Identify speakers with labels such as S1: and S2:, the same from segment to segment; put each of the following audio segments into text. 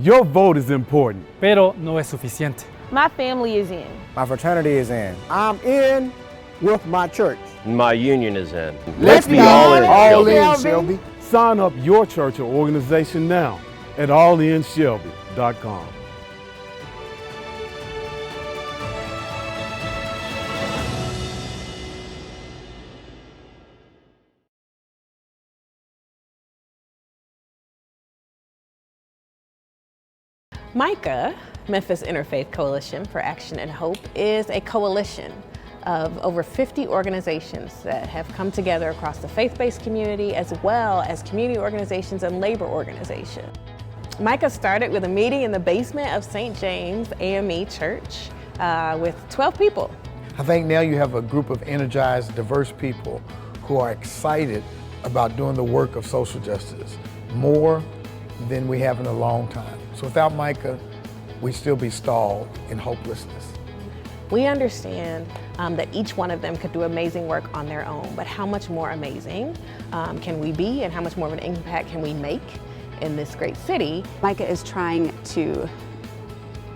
S1: Your vote is important.
S2: pero no es suficiente.
S3: My family is in.
S4: My fraternity is in. I'm in with my church.
S5: My union is in.
S4: Let's be all in,
S1: Shelby. Sign up your church or organization now at allinshelby.com.
S3: MICAH, Memphis Interfaith Coalition for Action and Hope, is a coalition of over 50 organizations that have come together across the faith-based community as well as community organizations and labor organizations. MICAH started with a meeting in the basement of St. James AME Church with 12 people.
S6: I think now you have a group of energized, diverse people who are excited about doing the work of social justice, more than we have in a long time. So without MICAH, we'd still be stalled in hopelessness.
S3: We understand that each one of them could do amazing work on their own, but how much more amazing can we be, and how much more of an impact can we make in this great city?
S7: MICAH is trying to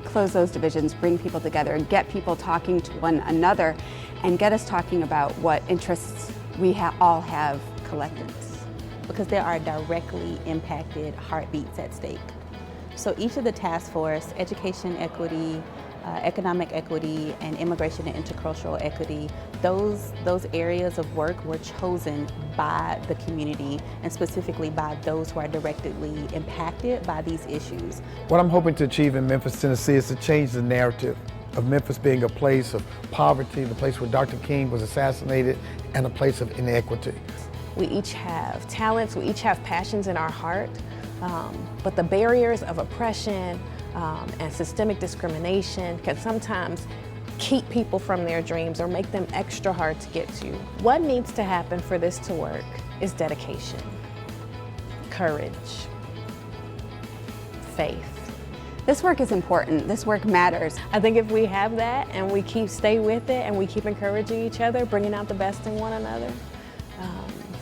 S7: close those divisions, bring people together, get people talking to one another, and get us talking about what interests we all have collectively.
S8: Because there are directly impacted heartbeats at stake. So each of the task force, education equity, economic equity, and immigration and intercultural equity, those areas of work were chosen by the community and specifically by those who are directly impacted by these issues.
S6: What I'm hoping to achieve in Memphis, Tennessee is to change the narrative of Memphis being a place of poverty, the place where Dr. King was assassinated, and a place of inequity.
S3: We each have talents, we each have passions in our heart, but the barriers of oppression and systemic discrimination can sometimes keep people from their dreams or make them extra hard to get to. What needs to happen for this to work is dedication, courage, faith.
S7: This work is important. This work matters.
S3: I think if we have that and we stay with it and we keep encouraging each other, bringing out the best in one another,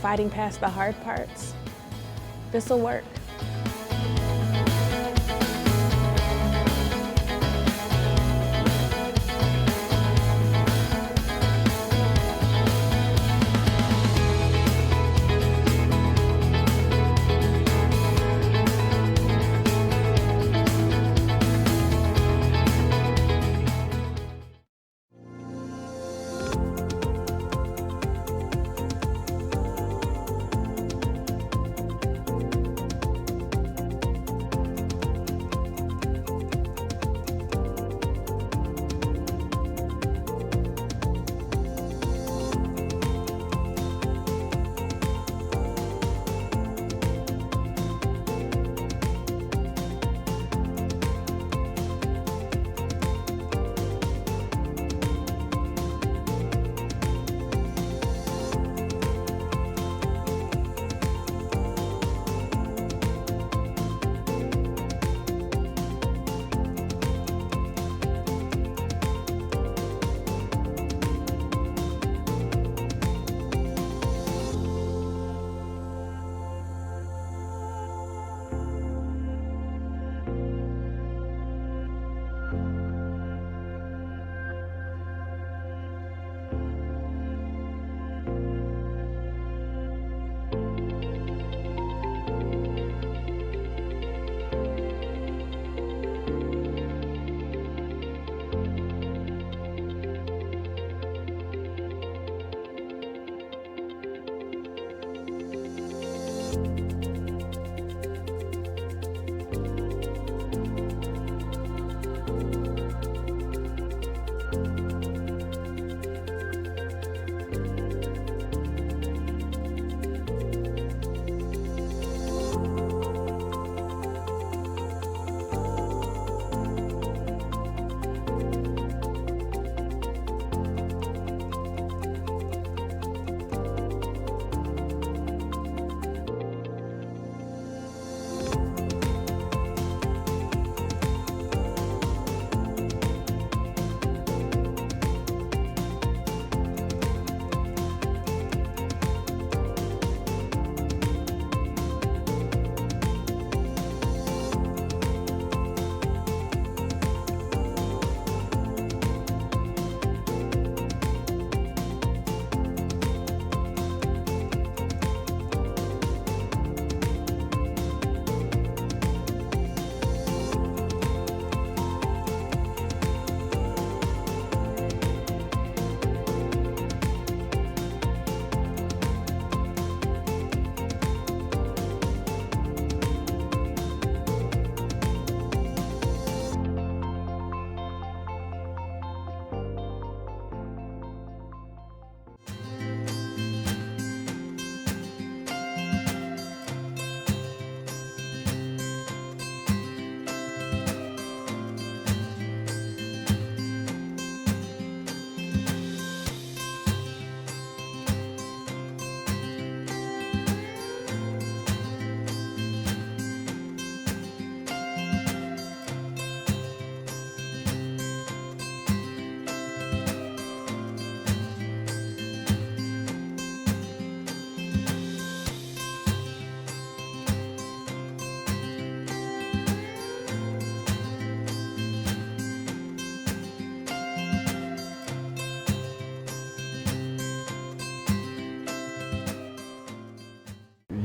S3: fighting past the hard parts, this will work.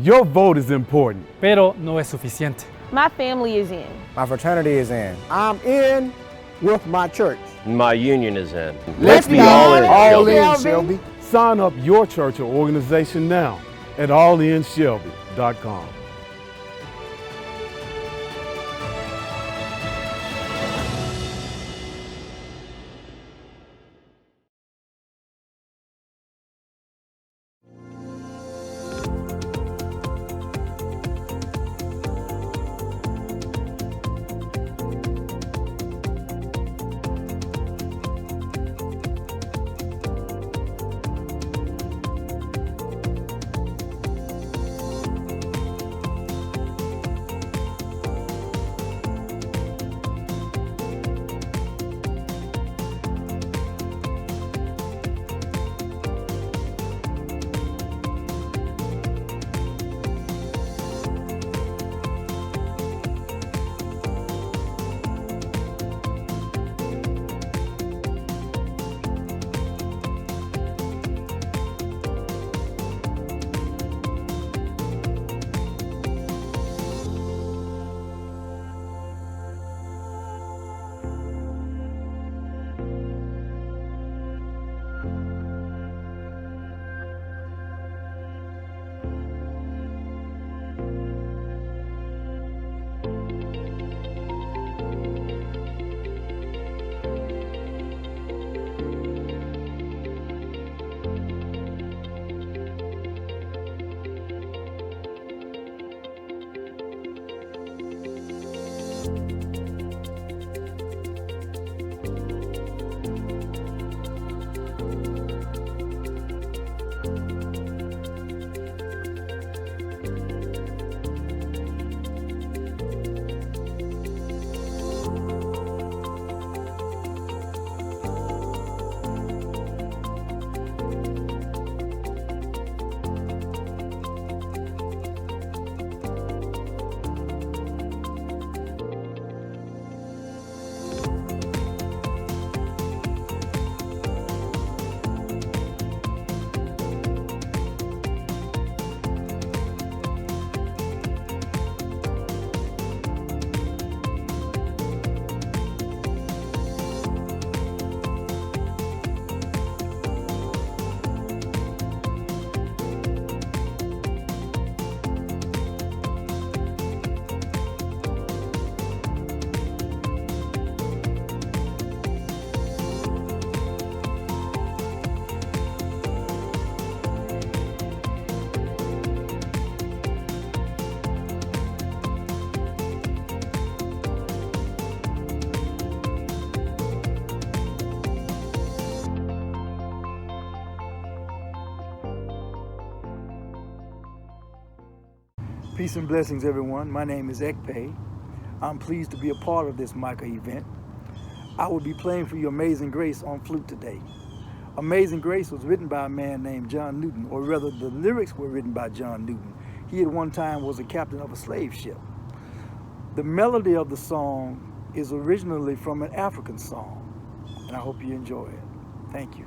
S1: Your vote is important.
S2: pero no es suficiente.
S5: My family is in.
S4: My fraternity is in. I'm in with my church.
S9: My union is in.
S4: Let's be
S9: all in.
S4: all
S9: Shelby.
S4: in, Shelby.
S1: Sign up your church or organization now at allinshelby.com.
S10: Peace and blessings, everyone. My name is Ekpe. I'm pleased to be a part of this MICAH event. I will be playing for you Amazing Grace on flute today. Amazing Grace was written by a man named John Newton, or rather the lyrics were written by John Newton. He at one time was a captain of a slave ship. The melody of the song is originally from an African song, and I hope you enjoy it. Thank you.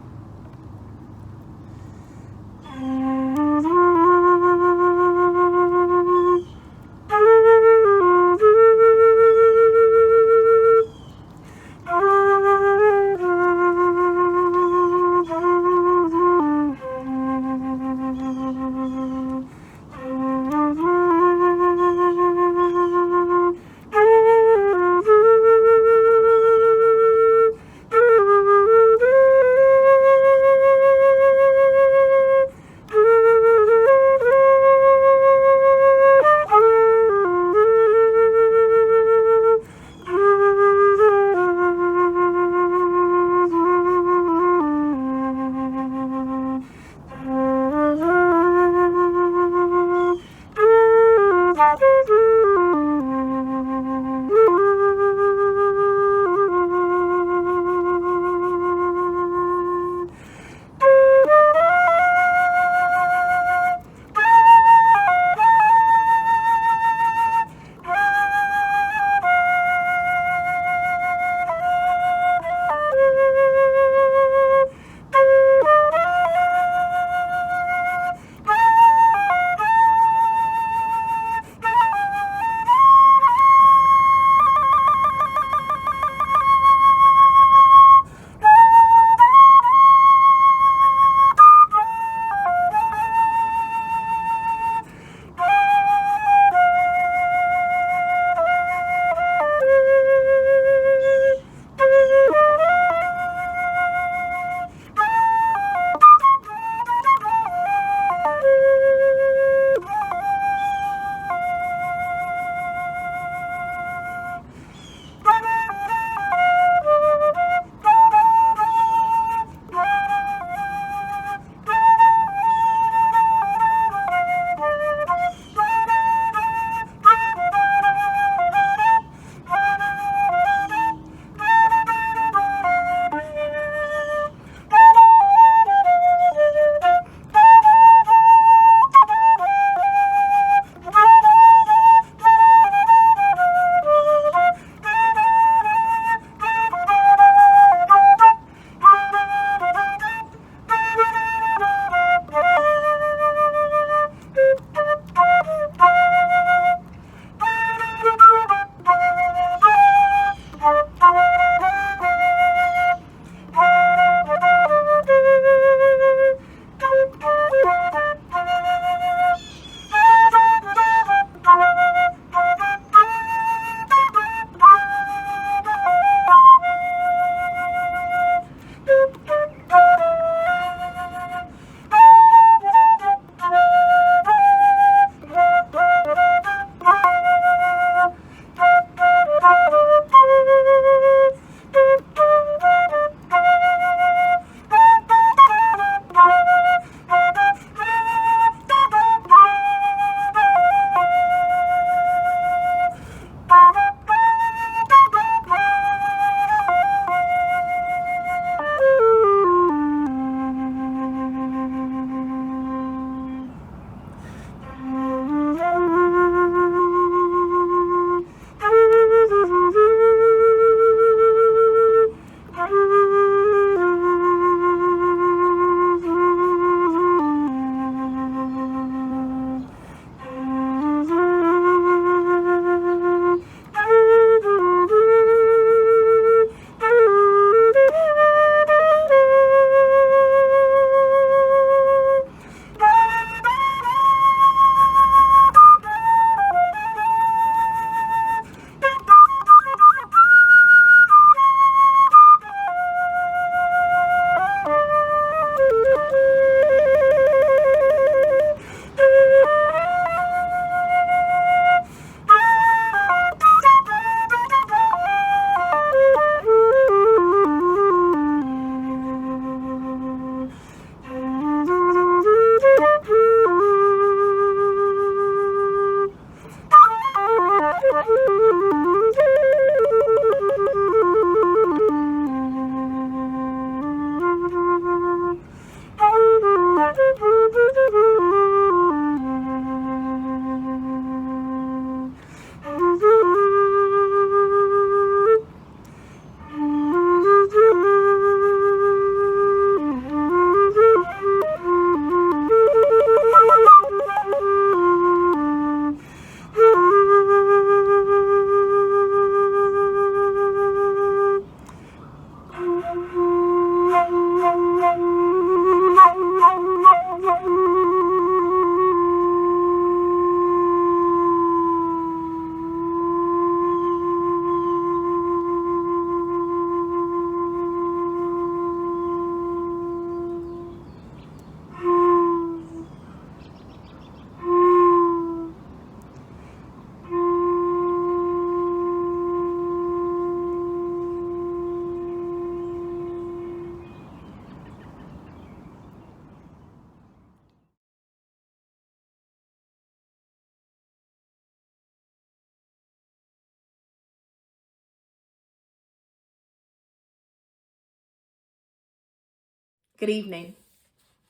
S3: Good evening,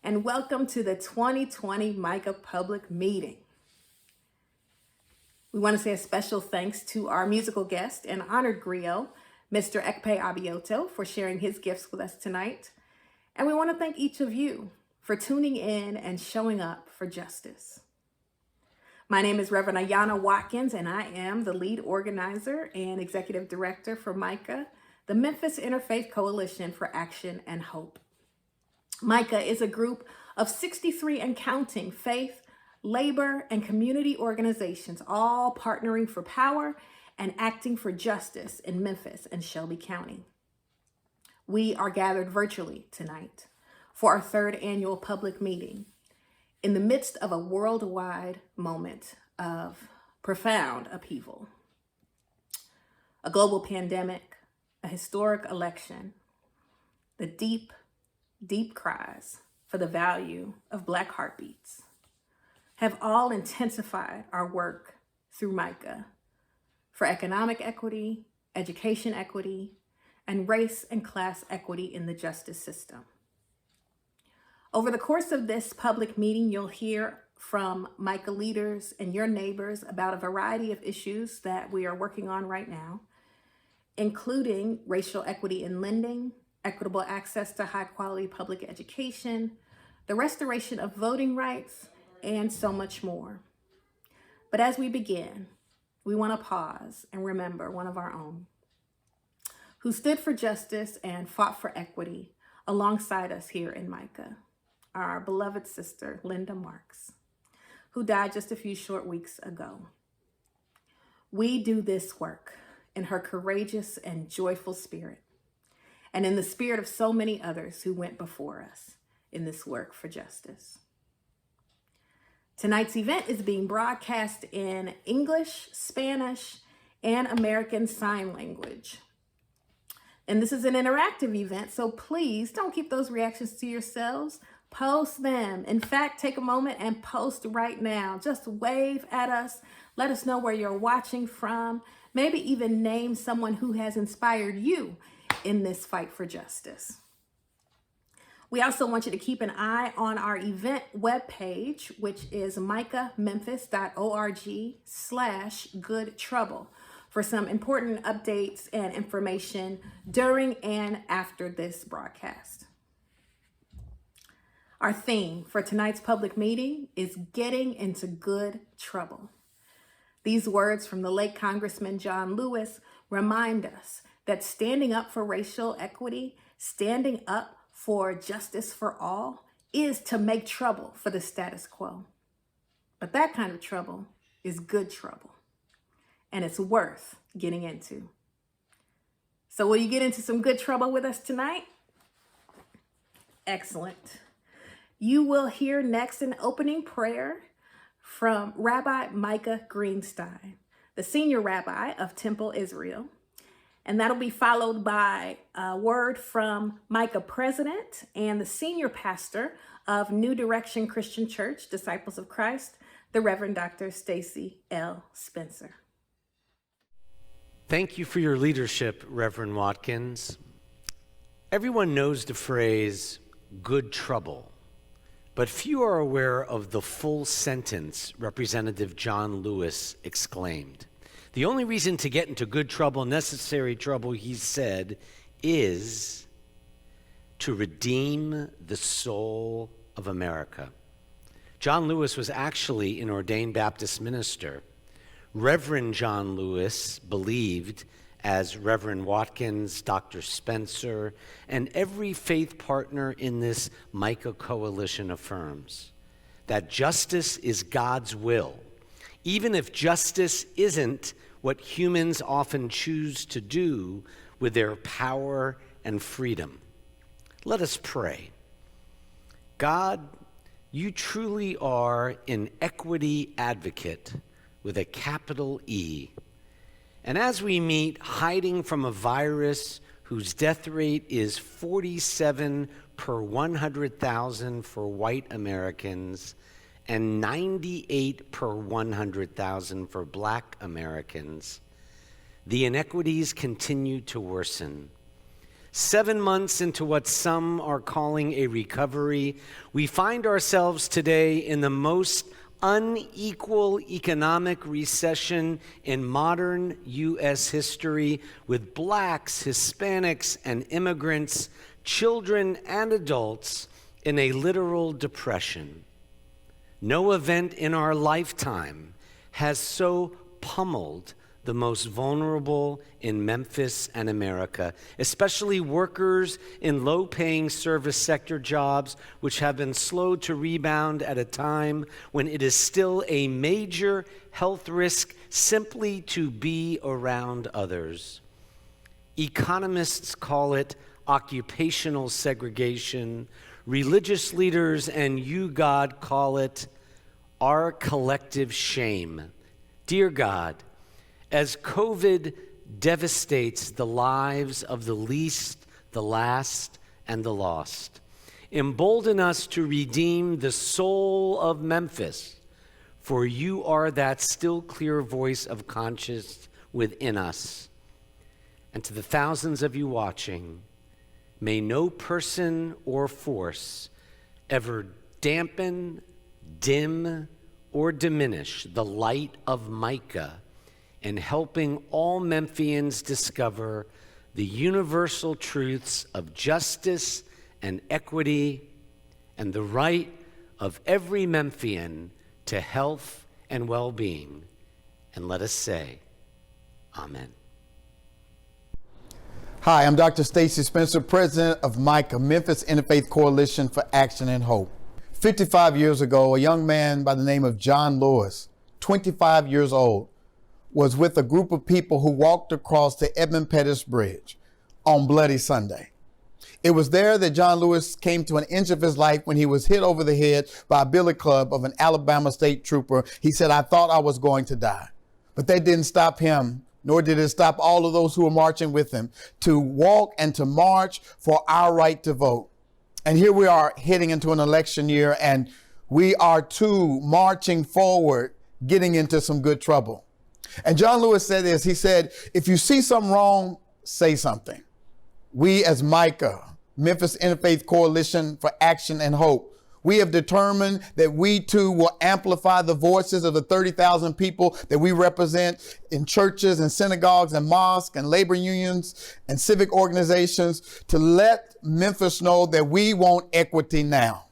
S3: and welcome to the 2020 MICAH public meeting. We want to say a special thanks to our musical guest and honored griot, Mr. Ekpe Abioto, for sharing his gifts with us tonight. And we want to thank each of you for tuning in and showing up for justice. My name is Reverend Ayanna Watkins, and I am the lead organizer and executive director for MICAH, the Memphis Interfaith Coalition for Action and Hope. MICAH is a group of 63 and counting faith, labor, and community organizations, all partnering for power and acting for justice in Memphis and Shelby County. We are gathered virtually tonight for our third annual public meeting in the midst of a worldwide moment of profound upheaval. A global pandemic, a historic election, the deep cries for the value of Black heartbeats have all intensified our work through MICAH for economic equity, education equity, and race and class equity in the justice system. Over the course of this public meeting, you'll hear from MICAH leaders and your neighbors about a variety of issues that we are working on right now, including racial equity in lending, equitable access to high-quality public education, the restoration of voting rights, and so much more. But as we begin, we want to pause and remember one of our own who stood for justice and fought for equity alongside us here in MICAH, our beloved sister, Linda Marks, who died just a few short weeks ago. We do this work in her courageous and joyful spirit, and in the spirit of so many others who went before us in this work for justice. Tonight's event is being broadcast in English, Spanish, and American Sign Language. And this is an interactive event, so please don't keep those reactions to yourselves. Post them. In fact, take a moment and post right now. Just wave at us. Let us know where you're watching from. Maybe even name someone who has inspired you in this fight for justice. We also want you to keep an eye on our event webpage, which is micahmemphis.org/goodtrouble for some important updates and information during and after this broadcast. Our theme for tonight's public meeting is getting into good trouble. These words from the late Congressman John Lewis remind us that standing up for racial equity, standing up for justice for all, is to make trouble for the status quo. But that kind of trouble is good trouble, and it's worth getting into. So will you get into some good trouble with us tonight? Excellent. You will hear next an opening prayer from Rabbi Micah Greenstein, the senior rabbi of Temple Israel. And that'll be followed by a word from MICAH president and the senior pastor of New Direction Christian Church, Disciples of Christ, the Reverend Dr. Stacy L. Spencer.
S2: Thank you for your leadership, Reverend Watkins. Everyone knows the phrase, good trouble, but few are aware of the full sentence Representative John Lewis exclaimed. The only reason to get into good trouble, necessary trouble, he said, is to redeem the soul of America. John Lewis was actually an ordained Baptist minister. Reverend John Lewis believed, as Reverend Watkins, Dr. Spencer, and every faith partner in this MICAH coalition affirms, that justice is God's will, even if justice isn't what humans often choose to do with their power and freedom. Let us pray. God, you truly are an equity advocate with a capital E. And as we meet hiding from a virus whose death rate is 47 per 100,000 for white Americans and 98 per 100,000 for Black Americans, the inequities continue to worsen. 7 months into what some are calling a recovery, we find ourselves today in the most unequal economic recession in modern U.S. history, with blacks, Hispanics, and immigrants, children and adults, in a literal depression. No event in our lifetime has so pummeled the most vulnerable in Memphis and America, especially workers in low-paying service sector jobs, which have been slow to rebound at a time when it is still a major health risk simply to be around others. Economists call it occupational segregation. Religious leaders and you, God, call it our collective shame. Dear God, as COVID devastates the lives of the least, the last, and the lost, embolden us to redeem the soul of Memphis, for you are that still clear voice of conscience within us. And to the thousands of you watching, may no person or force ever dampen, dim, or diminish the light of MICAH in helping all Memphians discover the universal truths of justice and equity and the right of every Memphian to health and well-being. And let us say, Amen.
S6: Hi, I'm Dr. Stacy Spencer, president of MICAH, Memphis Interfaith Coalition for Action and Hope. 55 years ago, a young man by the name of John Lewis, 25 years old, was with a group of people who walked across the Edmund Pettus Bridge on Bloody Sunday. It was there that John Lewis came to an end of his life when he was hit over the head by a billy club of an Alabama state trooper. He said, "I thought I was going to die." But that didn't stop him, nor did it stop all of those who were marching with him, to walk and to march for our right to vote. And here we are heading into an election year, and we are too marching forward, getting into some good trouble. And John Lewis said this, he said, if you see something wrong, say something. We as MICAH, Memphis Interfaith Coalition for Action and Hope, we have determined that we too will amplify the voices of the 30,000 people that we represent in churches and synagogues and mosques and labor unions and civic organizations to let Memphis know that we want equity now.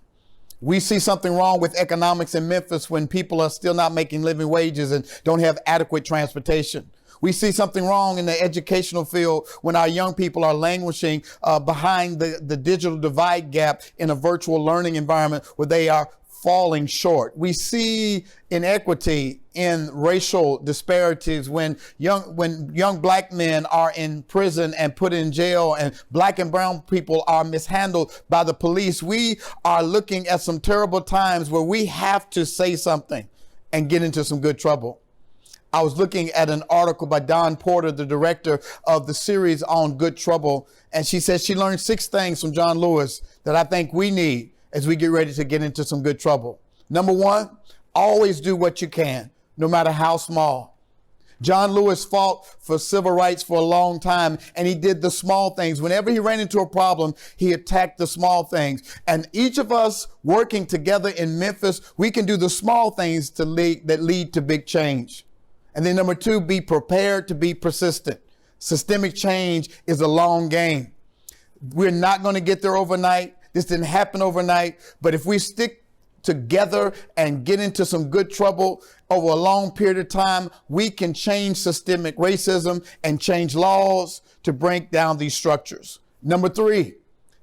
S6: We see something wrong with economics in Memphis when people are still not making living wages and don't have adequate transportation. We see something wrong in the educational field when our young people are languishing behind the digital divide gap in a virtual learning environment where they are falling short. We see inequity in racial disparities when young black men are in prison and put in jail and black and brown people are mishandled by the police. We are looking at some terrible times where we have to say something and get into some good trouble. I was looking at an article by Dawn Porter, the director of the series on Good Trouble, and she said she learned 6 things from John Lewis that I think we need as we get ready to get into some good trouble. Number 1, always do what you can, no matter how small. John Lewis fought for civil rights for a long time, and he did the small things. Whenever he ran into a problem, he attacked the small things. And each of us working together in Memphis, we can do the small things that lead to big change. And then number 2, be prepared to be persistent. Systemic change is a long game. We're not going to get there overnight. This didn't happen overnight. But if we stick together and get into some good trouble over a long period of time, we can change systemic racism and change laws to break down these structures. Number 3,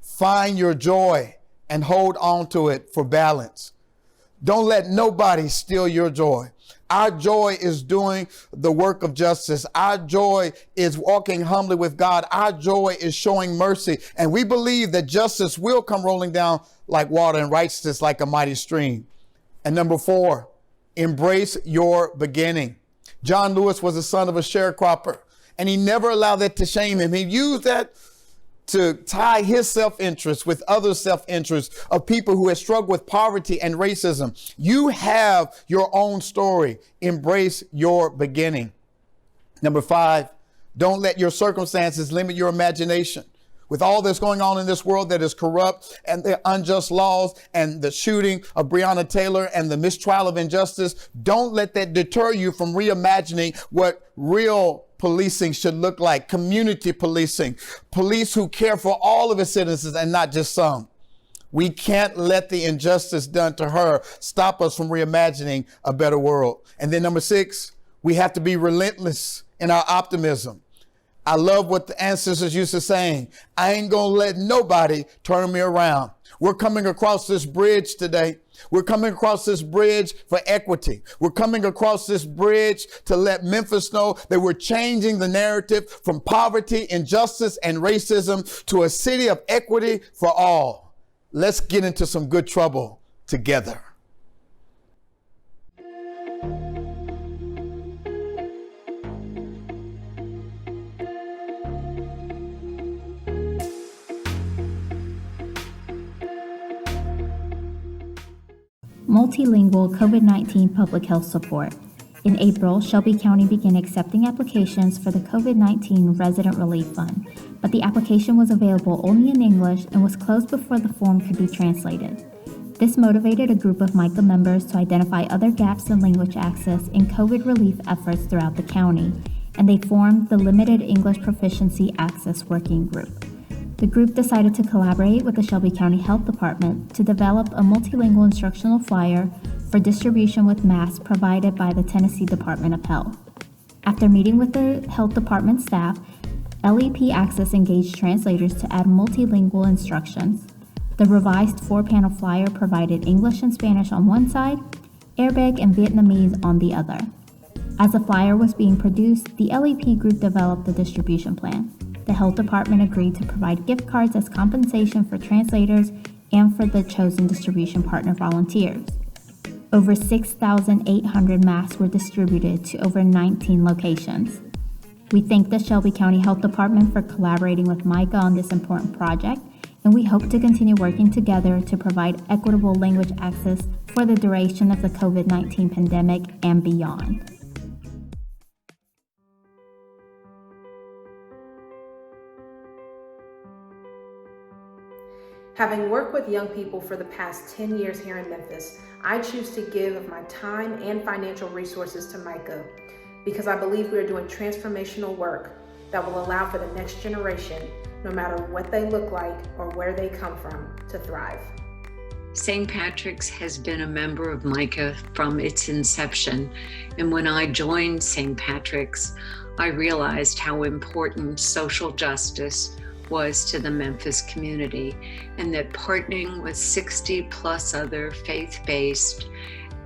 S6: find your joy and hold on to it for balance. Don't let nobody steal your joy. Our joy is doing the work of justice. Our joy is walking humbly with God. Our joy is showing mercy. And we believe that justice will come rolling down like water and righteousness like a mighty stream. And number 4, embrace your beginning. John Lewis was the son of a sharecropper, and he never allowed that to shame him. He used that to tie his self-interest with other self-interest of people who have struggled with poverty and racism. You have your own story. Embrace your beginning. Number 5, don't let your circumstances limit your imagination. With all that's going on in this world that is corrupt and the unjust laws and the shooting of Breonna Taylor and the mistrial of injustice, don't let that deter you from reimagining what real policing should look like. Community policing, police who care for all of its citizens and not just some. We can't let the injustice done to her stop us from reimagining a better world. And then number 6, we have to be relentless in our optimism. I love what the ancestors used to saying, I ain't gonna let nobody turn me around. We're coming across this bridge today. We're coming across this bridge for equity. We're coming across this bridge to let Memphis know that we're changing the narrative from poverty, injustice, and racism to a city of equity for all. Let's get into some good trouble together.
S5: Multilingual COVID-19 public health support. In April, Shelby County began accepting applications for the COVID-19 Resident Relief Fund, but the application was available only in English and was closed before the form could be translated. This motivated a group of MICAH members to identify other gaps in language access in COVID relief efforts throughout the county, and they formed the Limited English Proficiency Access Working Group. The group decided to collaborate with the Shelby County Health Department to develop a multilingual instructional flyer for distribution with masks provided by the Tennessee Department of Health. After meeting with the Health Department staff, LEP Access engaged translators to add multilingual instructions. The revised 4-panel flyer provided English and Spanish on one side, Arabic and Vietnamese on the other. As the flyer was being produced, the LEP group developed the distribution plan. The health department agreed to provide gift cards as compensation for translators and for the chosen distribution partner volunteers. Over 6,800 masks were distributed to over 19 locations. We thank the Shelby County Health Department for collaborating with MICAH on this important project, and we hope to continue working together to provide equitable language access for the duration of the COVID-19 pandemic and beyond.
S3: Having worked with young people for the past 10 years here in Memphis, I choose to give of my time and financial resources to MICAH because I believe we are doing transformational work that will allow for the next generation, no matter what they look like or where they come from, to thrive.
S9: St. Patrick's has been a member of MICAH from its inception, and when I joined St. Patrick's, I realized how important social justice was to the Memphis community, and that partnering with 60 plus other faith-based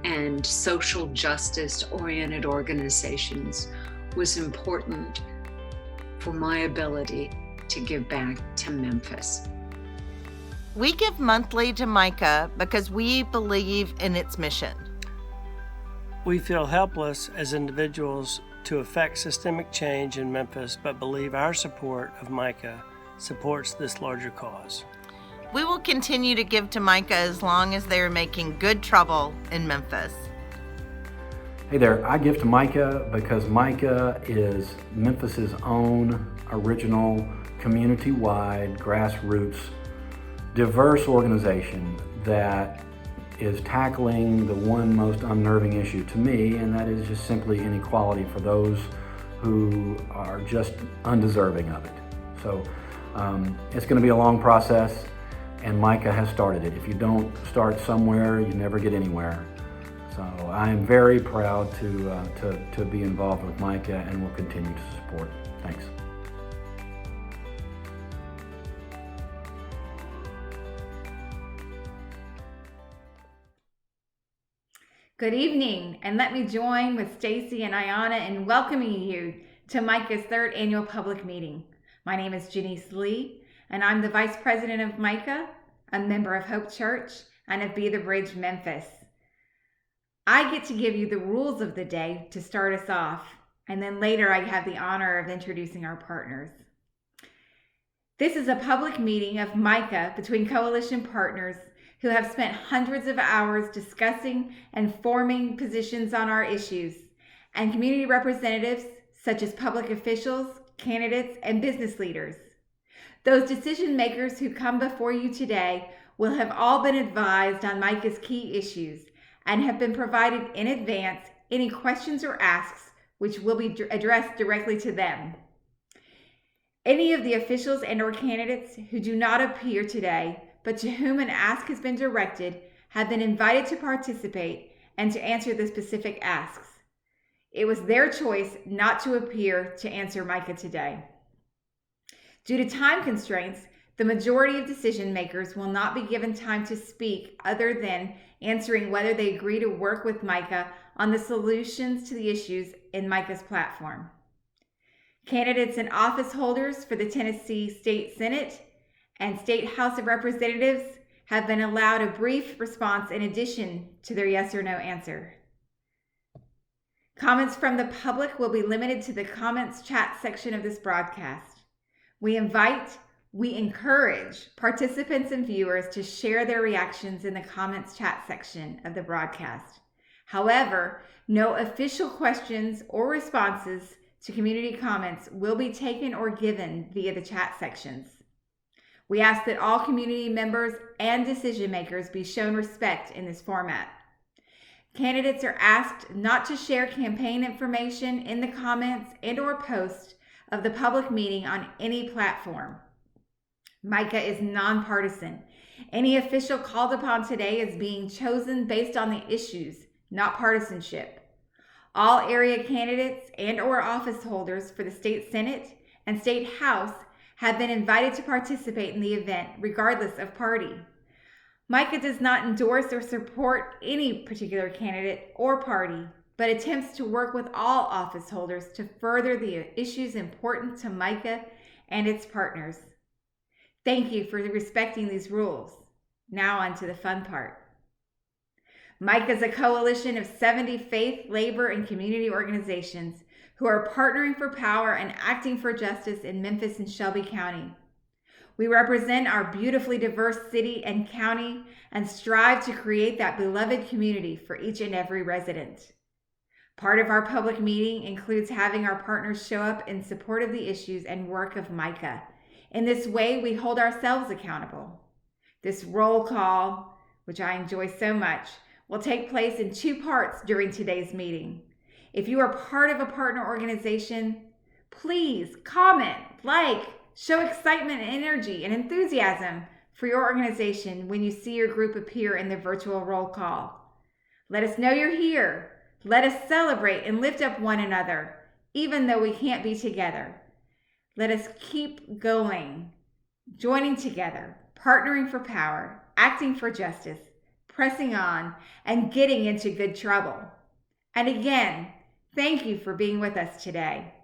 S9: and social justice-oriented organizations was important for my ability to give back to Memphis.
S11: We give monthly to MICAH because we believe in its mission.
S12: We feel helpless as individuals to affect systemic change in Memphis, but believe our support of MICAH supports this larger cause.
S11: We will continue to give to MICAH as long as they are making good trouble in Memphis.
S13: Hey there, I give to MICAH because MICAH is Memphis's own original community-wide grassroots diverse organization that is tackling the one most unnerving issue to me, and that is just simply inequality for those who are just undeserving of it. So it's going to be a long process, and MICAH has started it. If you don't start somewhere, you never get anywhere. So I am very proud to be involved with MICAH and will continue to support. Thanks.
S14: Good evening, and let me join with Stacy and Ayanna in welcoming you to MICAH's third annual public meeting. My name is Janice Lee, and I'm the Vice President of MICAH, a member of Hope Church, and of Be the Bridge Memphis. I get to give you the rules of the day to start us off, and then later I have the honor of introducing our partners. This is a public meeting of MICAH between coalition partners who have spent hundreds of hours discussing and forming positions on our issues, and community representatives such as public officials, candidates, and business leaders. Those decision makers who come before you today will have all been advised on MICAH's key issues and have been provided in advance any questions or asks which will be addressed directly to them. Any of the officials and/or candidates who do not appear today, but to whom an ask has been directed, have been invited to participate and to answer the specific asks. It was their choice not to appear to answer MICAH today. Due to time constraints, the majority of decision makers will not be given time to speak other than answering whether they agree to work with MICAH on the solutions to the issues in MICAH's platform. Candidates and office holders for the Tennessee State Senate and State House of Representatives have been allowed a brief response in addition to their yes or no answer. Comments from the public will be limited to the comments chat section of this broadcast. We encourage participants and viewers to share their reactions in the comments chat section of the broadcast. However, no official questions or responses to community comments will be taken or given via the chat sections. We ask that all community members and decision makers be shown respect in this format. Candidates are asked not to share campaign information in the comments and/or post of the public meeting on any platform. MICAH is nonpartisan. Any official called upon today is being chosen based on the issues, not partisanship. All area candidates and/or office holders for the State Senate and State House have been invited to participate in the event regardless of party. MICAH does not endorse or support any particular candidate or party, but attempts to work with all office holders to further the issues important to MICAH and its partners. Thank you for respecting these rules. Now on to the fun part. MICAH is a coalition of 70 faith, labor, and community organizations who are partnering for power and acting for justice in Memphis and Shelby County. We represent our beautifully diverse city and county and strive to create that beloved community for each and every resident. Part of our public meeting includes having our partners show up in support of the issues and work of MICAH. In this way, we hold ourselves accountable. This roll call, which I enjoy so much, will take place in 2 parts during today's meeting. If you are part of a partner organization, please comment, show excitement and energy and enthusiasm for your organization when you see your group appear in the virtual roll call. Let us know you're here. Let us celebrate and lift up one another, even though we can't be together. Let us keep going, joining together, partnering for power, acting for justice, pressing on, and getting into good trouble. And again, thank you for being with us today.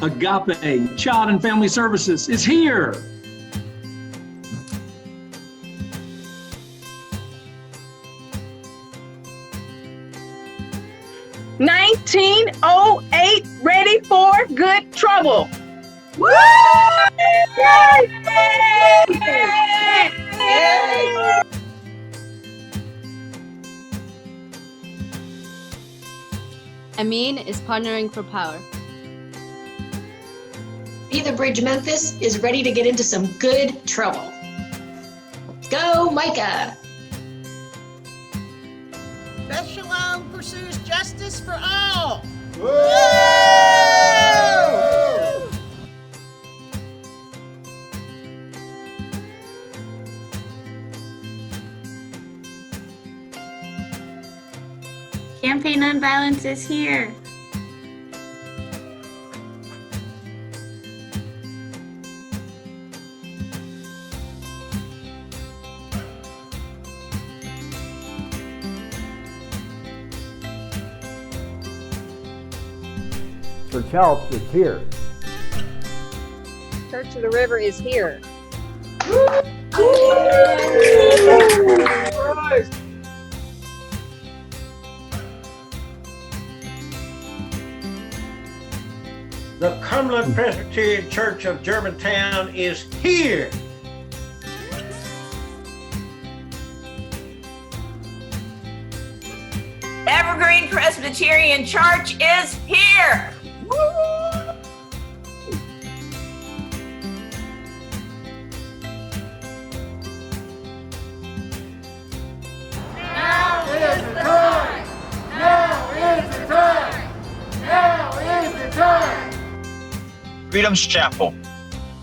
S15: Agape Child and Family Services is here.
S16: (1908) ready for good trouble. Woo!
S17: Amin is partnering for power.
S18: Be the Bridge Memphis is ready to get into some good trouble. Go, MICAH!
S11: Beth Shalom pursues justice for all. Woo!
S17: Campaign Nonviolence is here.
S4: Church Help is here.
S19: Church of the River is here.
S20: The Cumberland Presbyterian Church of Germantown is here.
S11: Evergreen Presbyterian Church is here.
S19: Now is the time! Now is the time! Now is the time!
S21: Freedom's Chapel,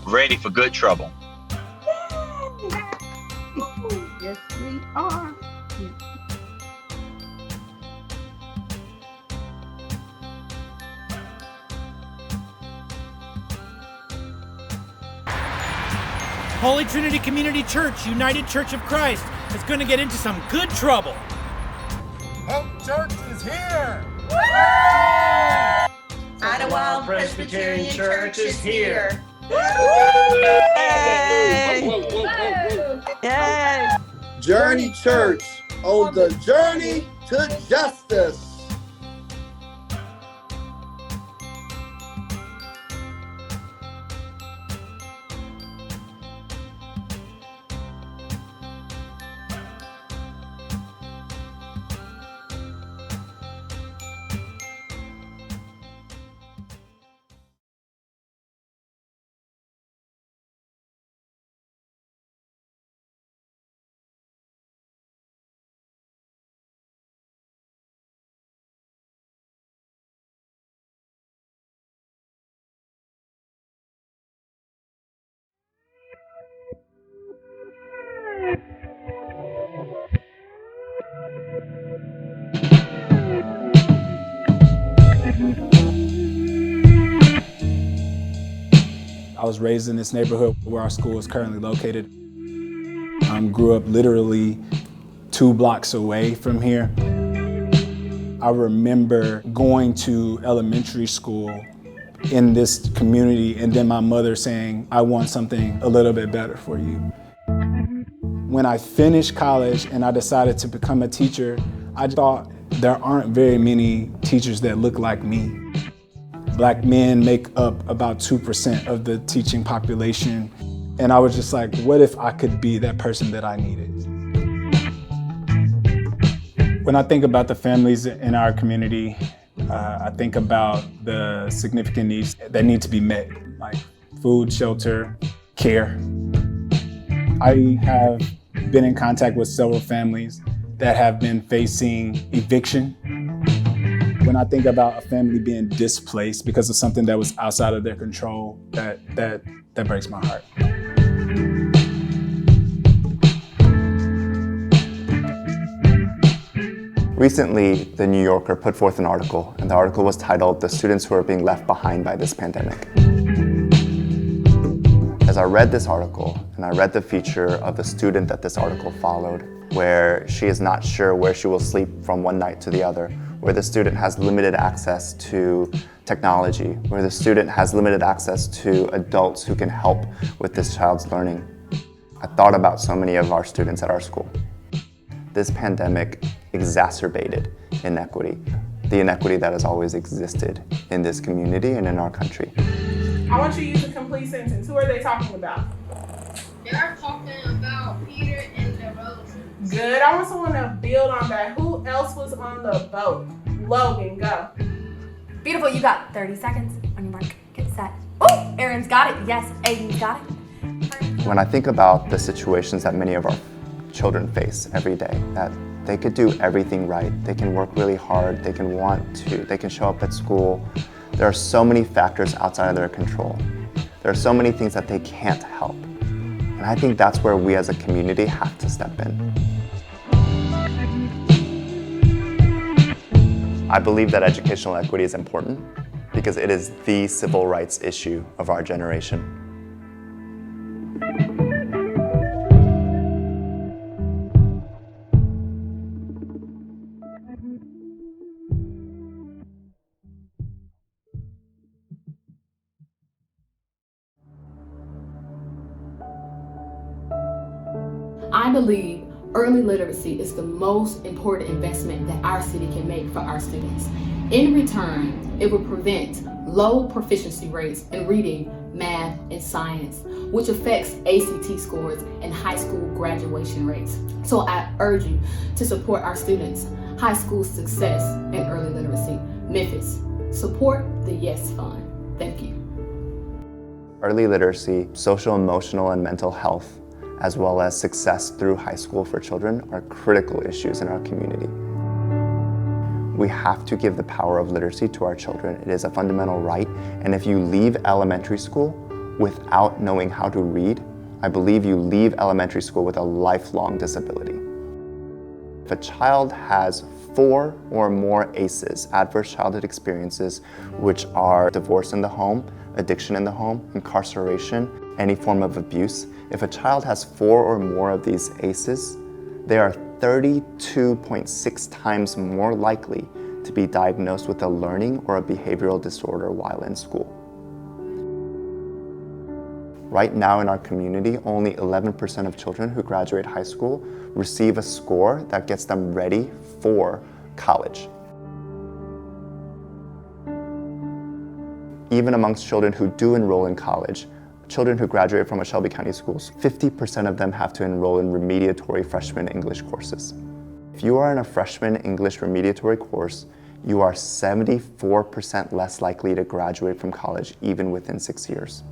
S21: ready for good trouble.
S7: Yes, we are.
S22: Holy Trinity Community Church, United Church of Christ, is going to get into some good trouble.
S19: Hope Church is here!
S11: Idlewild Presbyterian Church is here.
S23: Yay! Journey Church on the journey to justice.
S24: I was raised in this neighborhood where our school is currently located. Grew up literally 2 blocks away from here. I remember going to elementary school in this community and then my mother saying, I want something a little bit better for you. When I finished college and I decided to become a teacher, I thought there aren't very many teachers that look like me. Black men make up about 2% of the teaching population. And I was just like, what if I could be that person that I needed? When I think about the families in our community, I think about the significant needs that need to be met, like food, shelter, care. I have been in contact with several families that have been facing eviction. When I think about a family being displaced because of something that was outside of their control, that breaks my heart.
S25: Recently, The New Yorker put forth an article, and the article was titled, "The Students Who Are Being Left Behind by This Pandemic." As I read this article, and I read the feature of the student that this article followed, where she is not sure where she will sleep from one night to the other, where the student has limited access to technology, where the student has limited access to adults who can help with this child's learning. I thought about so many of our students at our school. This pandemic exacerbated inequity, the inequity that has always existed in this community and in our country.
S26: I want you to use a complete sentence. Who are they talking about?
S27: They're talking about Peter and the boat.
S26: Good. I want someone to build on that. Who else was on the boat? Logan, go.
S28: Beautiful. You got 30 seconds. On your mark, get set. Oh, Aaron's got it. Yes, Aiden's got it.
S25: When I think about the situations that many of our children face every day, that they could do everything right, they can work really hard, they can show up at school. There are so many factors outside of their control. There are so many things that they can't help. And I think that's where we as a community have to step in. I believe that educational equity is important because it is the civil rights issue of our generation.
S29: I believe early literacy is the most important investment that our city can make for our students. In return, it will prevent low proficiency rates in reading, math, and science, which affects ACT scores and high school graduation rates. So I urge you to support our students. high school success in early literacy. Memphis, support the YES Fund. Thank you.
S25: Early literacy, social, emotional, and mental health, as well as success through high school for children are critical issues in our community. We have to give the power of literacy to our children. It is a fundamental right, and if you leave elementary school without knowing how to read, I believe you leave elementary school with a lifelong disability. If a child has 4 or more ACEs, adverse childhood experiences, which are divorce in the home, addiction in the home, incarceration, any form of abuse, if a child has 4 or more of these ACEs, they are 32.6 times more likely to be diagnosed with a learning or a behavioral disorder while in school. Right now in our community, only 11% of children who graduate high school receive a score that gets them ready for college. Even amongst children who do enroll in college, children who graduate from Shelby County schools, 50% of them have to enroll in remediatory freshman English courses. If you are in a freshman English remediatory course, you are 74% less likely to graduate from college even within 6 years.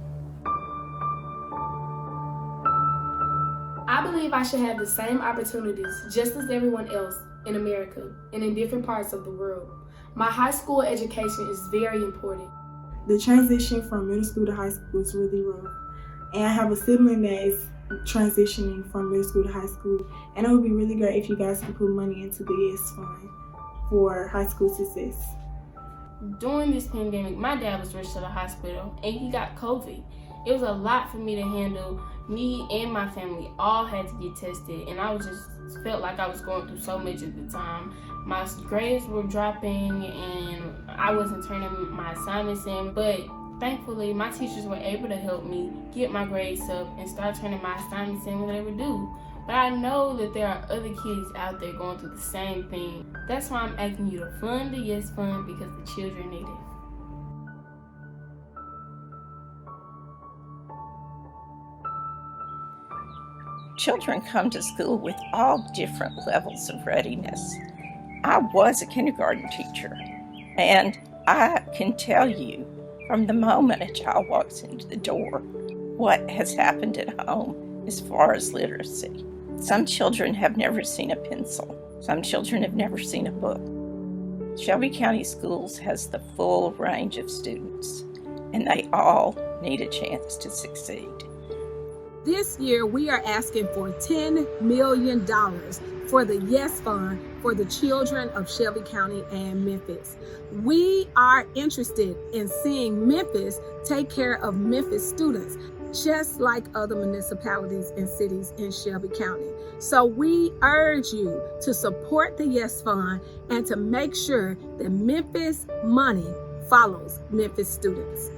S29: I believe I should have the same opportunities just as everyone else in America and in different parts of the world. My high school education is very important.
S1: The transition from middle school to high school is really rough. And I have a sibling that is transitioning from middle school to high school. And it would be really great if you guys could put money into the YES Fund for high school success.
S29: During this pandemic, my dad was rushed to the hospital and he got COVID. It was a lot for me to handle. Me and my family all had to get tested, and I was just felt like I was going through so much at the time. My grades were dropping and I wasn't turning my assignments in, but thankfully my teachers were able to help me get my grades up and start turning my assignments in when they were due. But I know that there are other kids out there going through the same thing. That's why I'm asking you to fund the YES Fund, because the children need it.
S2: Children come to school with all different levels of readiness. I was a kindergarten teacher, and I can tell you from the moment a child walks into the door what has happened at home as far as literacy. Some children have never seen a pencil. Some children have never seen a book. Shelby County Schools has the full range of students, and they all need a chance to succeed.
S3: This year, we are asking for $10 million for the YES Fund for the children of Shelby County and Memphis. We are interested in seeing Memphis take care of Memphis students, just like other municipalities and cities in Shelby County. So we urge you to support the YES Fund and to make sure that Memphis money follows Memphis students.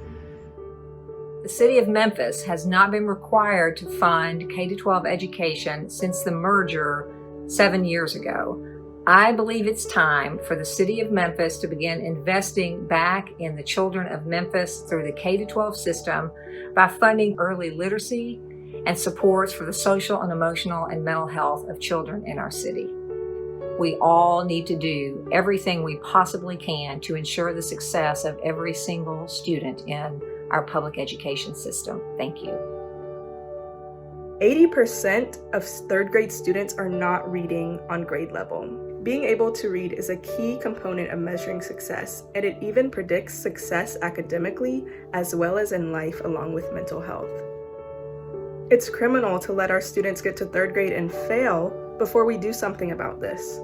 S5: The City of Memphis has not been required to fund K-12 education since the merger 7 years ago. I believe it's time for the City of Memphis to begin investing back in the children of Memphis through the K-12 system by funding early literacy and supports for the social and emotional and mental health of children in our city. We all need to do everything we possibly can to ensure the success of every single student in our public education system. Thank you.
S6: 80% of third grade students are not reading on grade level. Being able to read is a key component of measuring success, and it even predicts success academically as well as in life, along with mental health. It's criminal to let our students get to third grade and fail before we do something about this.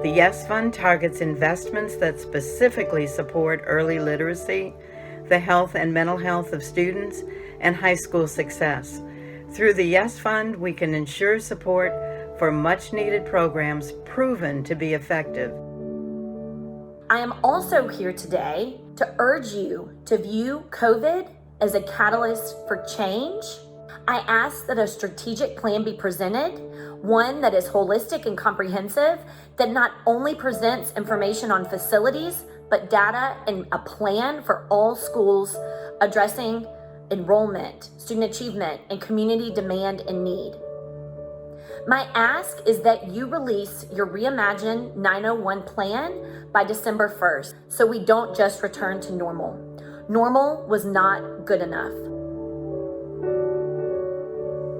S11: The YES Fund targets investments that specifically support early literacy, the health and mental health of students, and high school success. Through the YES Fund, we can ensure support for much-needed programs proven to be effective.
S8: I am also here today to urge you to view COVID as a catalyst for change. I ask that a strategic plan be presented, one that is holistic and comprehensive, that not only presents information on facilities, but data and a plan for all schools addressing enrollment, student achievement, and community demand and need. My ask is that you release your Reimagine 901 plan by December 1st, so we don't just return to normal. Normal was not good enough.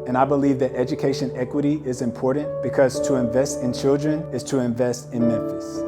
S24: And I believe that education equity is important because to invest in children is to invest in Memphis.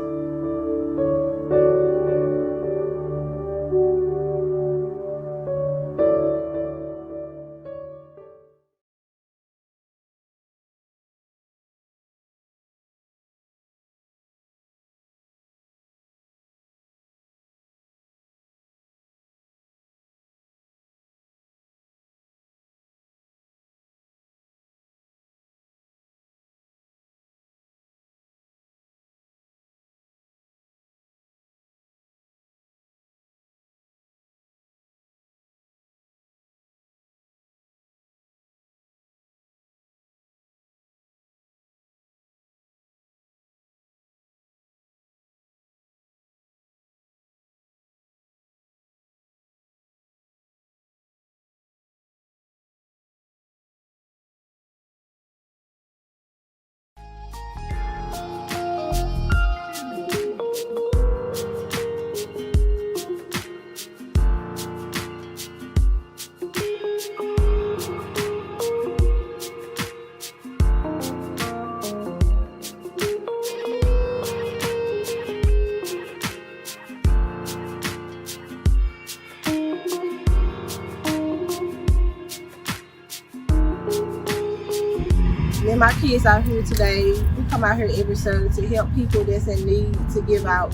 S26: And my kids out here today, we come out here every Saturday to help people that's in need, to give out,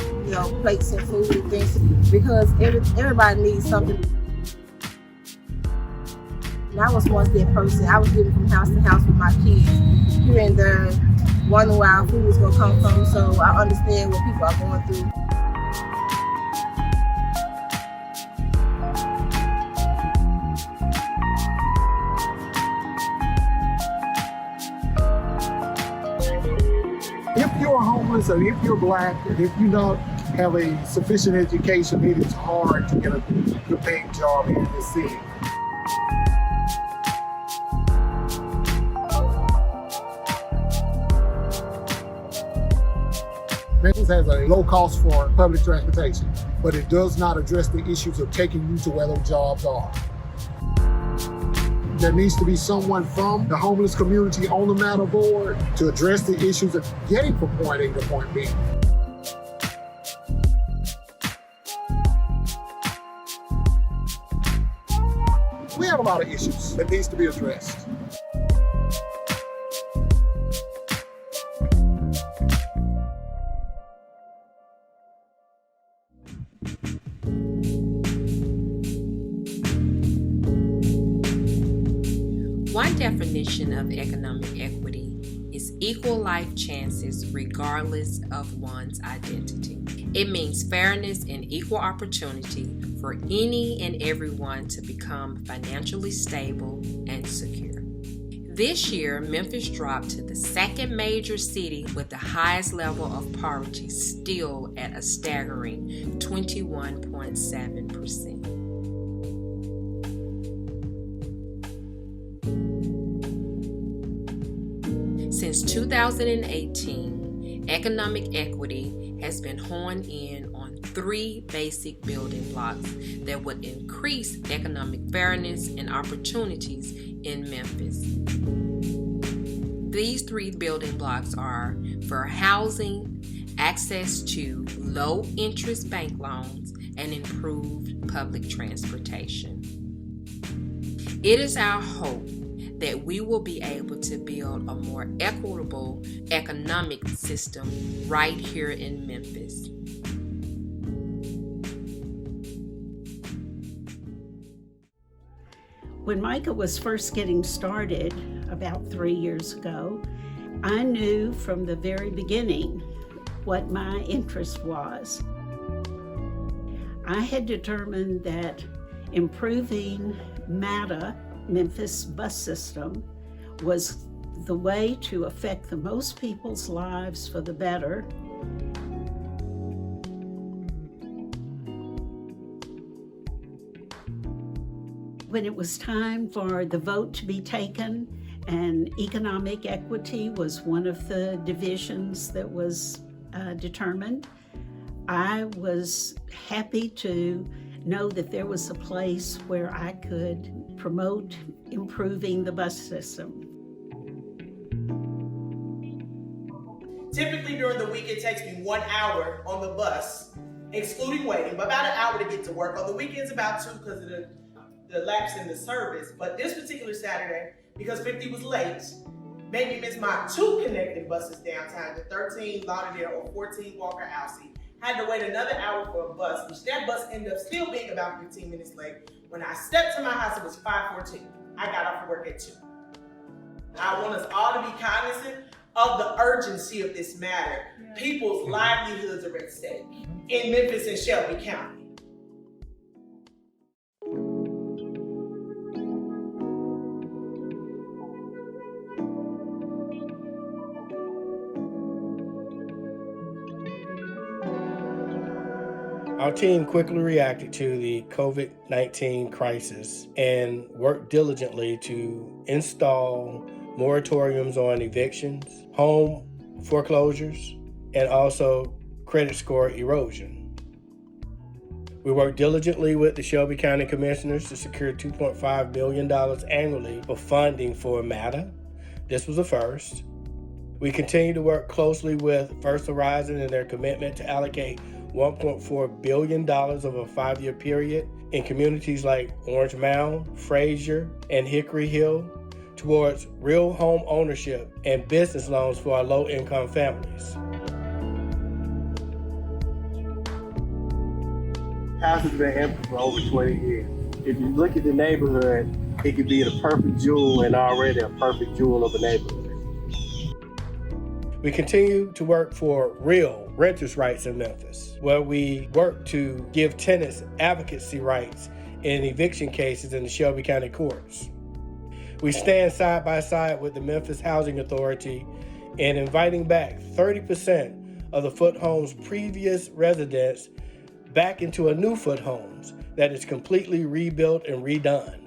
S26: plates and food and things, because everybody needs something. And I was once that person. I was living from house to house with my kids, here and there, wondering where our food was gonna come from. So I understand what people are going through.
S9: If you're homeless or if you're black, if you don't have a sufficient education, it is hard to get a good paying job in this city. Memphis has a low cost for public transportation, but it does not address the issues of taking you to where those jobs are. There needs to be someone from the homeless community on the matter board to address the issues of getting from point A to point B. We have a lot of issues that needs to be addressed.
S10: One definition of economic equity is equal life chances regardless of one's identity. It means fairness and equal opportunity for any and everyone to become financially stable and secure. This year, Memphis dropped to the second major city with the highest level of poverty, still at a staggering 21.7%. Since 2018, economic equity has been honed in on 3 basic building blocks that would increase economic fairness and opportunities in Memphis. These 3 building blocks are fair housing, access to low-interest bank loans, and improved public transportation. It is our hope that we will be able to build a more equitable economic system right here in Memphis.
S12: When MICAH was first getting started about 3 years ago, I knew from the very beginning what my interest was. I had determined that improving MICAH, Memphis bus system, was the way to affect the most people's lives for the better. When it was time for the vote to be taken And economic equity was one of the divisions that was determined. I was happy to know that there was a place where I could promote improving the bus system.
S4: Typically during the week, it takes me 1 hour on the bus, excluding waiting, but about an hour to get to work. On the weekends, about 2 because of the lapse in the service. But this particular Saturday, because 50 was late, made me miss my 2 connecting buses downtown, the 13 Lauderdale or 14 Walker Alcee. Had to wait another hour for a bus, which that bus ended up still being about 15 minutes late. When I stepped to my house, it was 5:14. I got off of work at 2. I want us all to be cognizant of the urgency of this matter. People's livelihoods are at stake in Memphis and Shelby County.
S13: Our team quickly reacted to the COVID-19 crisis and worked diligently to install moratoriums on evictions, home foreclosures, and also credit score erosion. We worked diligently with the Shelby County Commissioners to secure $2.5 million annually for funding for MICAH. This was a first. We continue to work closely with First Horizon and their commitment to allocate $1.4 billion over a 5-year period in communities like Orange Mound, Frazier, and Hickory Hill towards real home ownership and business loans for our low-income families.
S14: House has been empty for over 20 years. If you look at the neighborhood, it could be the perfect jewel and already a perfect jewel of a neighborhood.
S13: We continue to work for real renters' rights in Memphis, where we work to give tenants advocacy rights in eviction cases in the Shelby County courts. We stand side by side with the Memphis Housing Authority in inviting back 30% of the Foot Home's previous residents back into a new Foot Homes that is completely rebuilt and redone.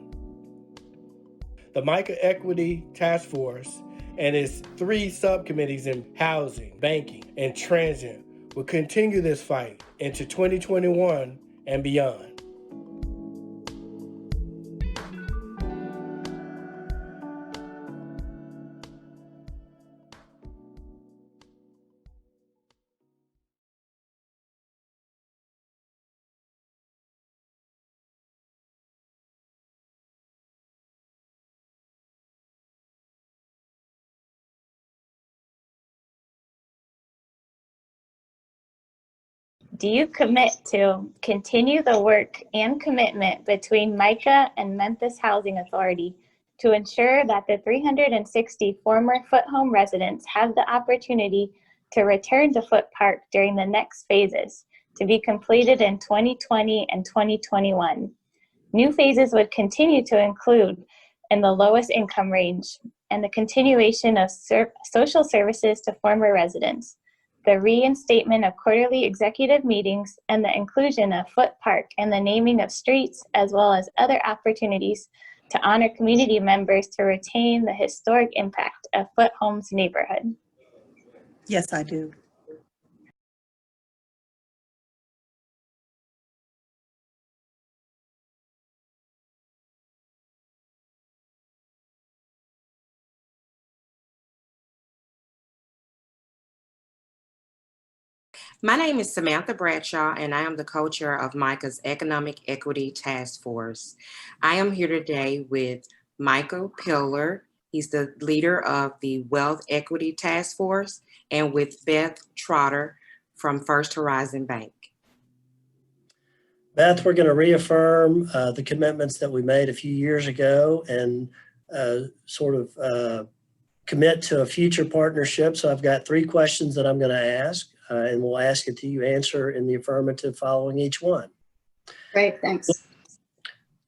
S13: The MICAH Equity Task Force and its 3 subcommittees in housing, banking, and transit will continue this fight into 2021 and beyond.
S15: Do you commit to continue the work and commitment between MICAH and Memphis Housing Authority to ensure that the 360 former Foot Home residents have the opportunity to return to Foot Park during the next phases to be completed in 2020 and 2021? New phases would continue to include in the lowest income range and the continuation of social services to former residents, the reinstatement of quarterly executive meetings, and the inclusion of Foot Park and the naming of streets, as well as other opportunities to honor community members to retain the historic impact of Foot Home's neighborhood.
S16: Yes, I do.
S17: My name is Samantha Bradshaw, and I am the co-chair of MICAH's Economic Equity Task Force. I am here today with Michael Pillar. He's the leader of the Wealth Equity Task Force, and with Beth Trotter from First Horizon Bank.
S18: Beth, we're going to reaffirm the commitments that we made a few years ago and commit to a future partnership. So I've got 3 questions that I'm going to ask. And we'll ask it to you answer in the affirmative following each one.
S15: Great, thanks.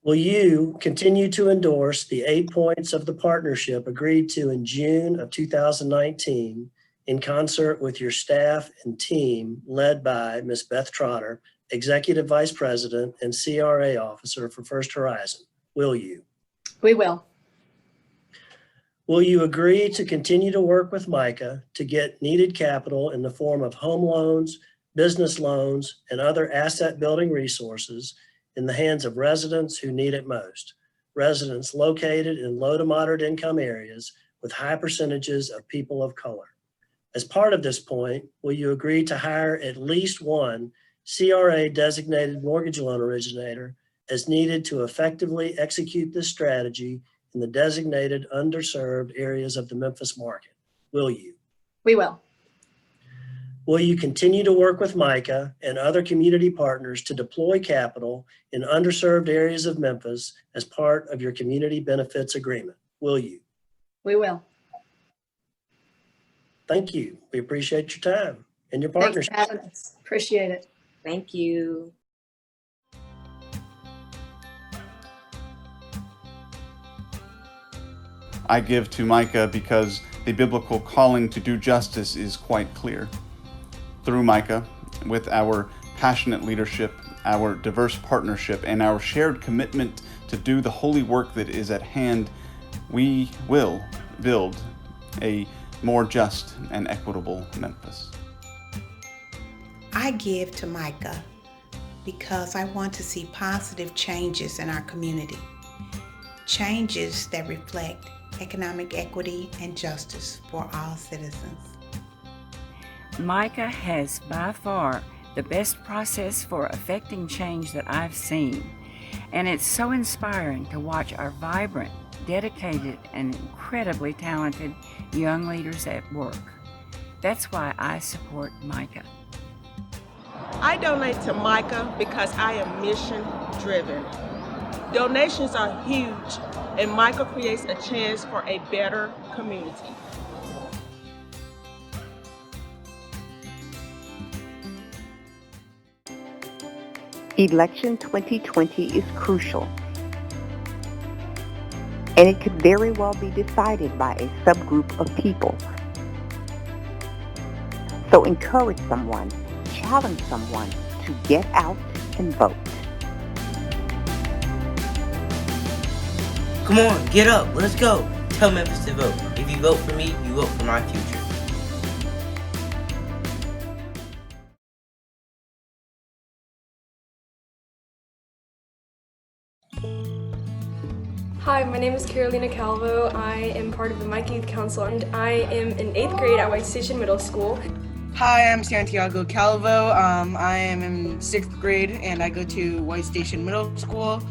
S18: Will you continue to endorse the 8 points of the partnership agreed to in June of 2019 in concert with your staff and team led by Ms. Beth Trotter, Executive Vice President and CRA Officer for First Horizon? Will you?
S15: We will.
S18: Will you agree to continue to work with MICAH to get needed capital in the form of home loans, business loans, and other asset building resources in the hands of residents who need it most? Residents located in low to moderate income areas with high percentages of people of color. As part of this point, will you agree to hire at least one CRA designated mortgage loan originator as needed to effectively execute this strategy in the designated underserved areas of the Memphis market? Will you?
S7: We will.
S18: Will you continue to work with MICAH and other community partners to deploy capital in underserved areas of Memphis as part of your community benefits agreement? Will you?
S7: We will.
S18: Thank you. We appreciate your time and your
S7: Thanks
S18: partnership.
S7: for having us. Appreciate it.
S17: Thank you.
S19: I give to MICAH because the biblical calling to do justice is quite clear. Through MICAH, with our passionate leadership, our diverse partnership, and our shared commitment to do the holy work that is at hand, we will build a more just and equitable Memphis.
S20: I give to MICAH because I want to see positive changes in our community. Changes that reflect economic equity and justice for all citizens.
S21: MICAH has by far the best process for affecting change that I've seen, and it's so inspiring to watch our vibrant, dedicated, and incredibly talented young leaders at work. That's why I support MICAH.
S22: I donate to MICAH because I am mission-driven. Donations are huge, and MICAH creates a chance for a better community.
S23: Election 2020 is crucial, and it could very well be decided by a subgroup of people. So encourage someone, challenge someone to get out and vote.
S25: Come on, get up, let's go. Tell Memphis to vote. If you vote for me, you vote for my future.
S27: Hi, my name is Carolina Calvo. I am part of the MICAH Youth Council, and I am in 8th grade at White Station Middle School.
S28: Hi, I'm Santiago Calvo. I am in 6th grade and I go to White Station Middle School.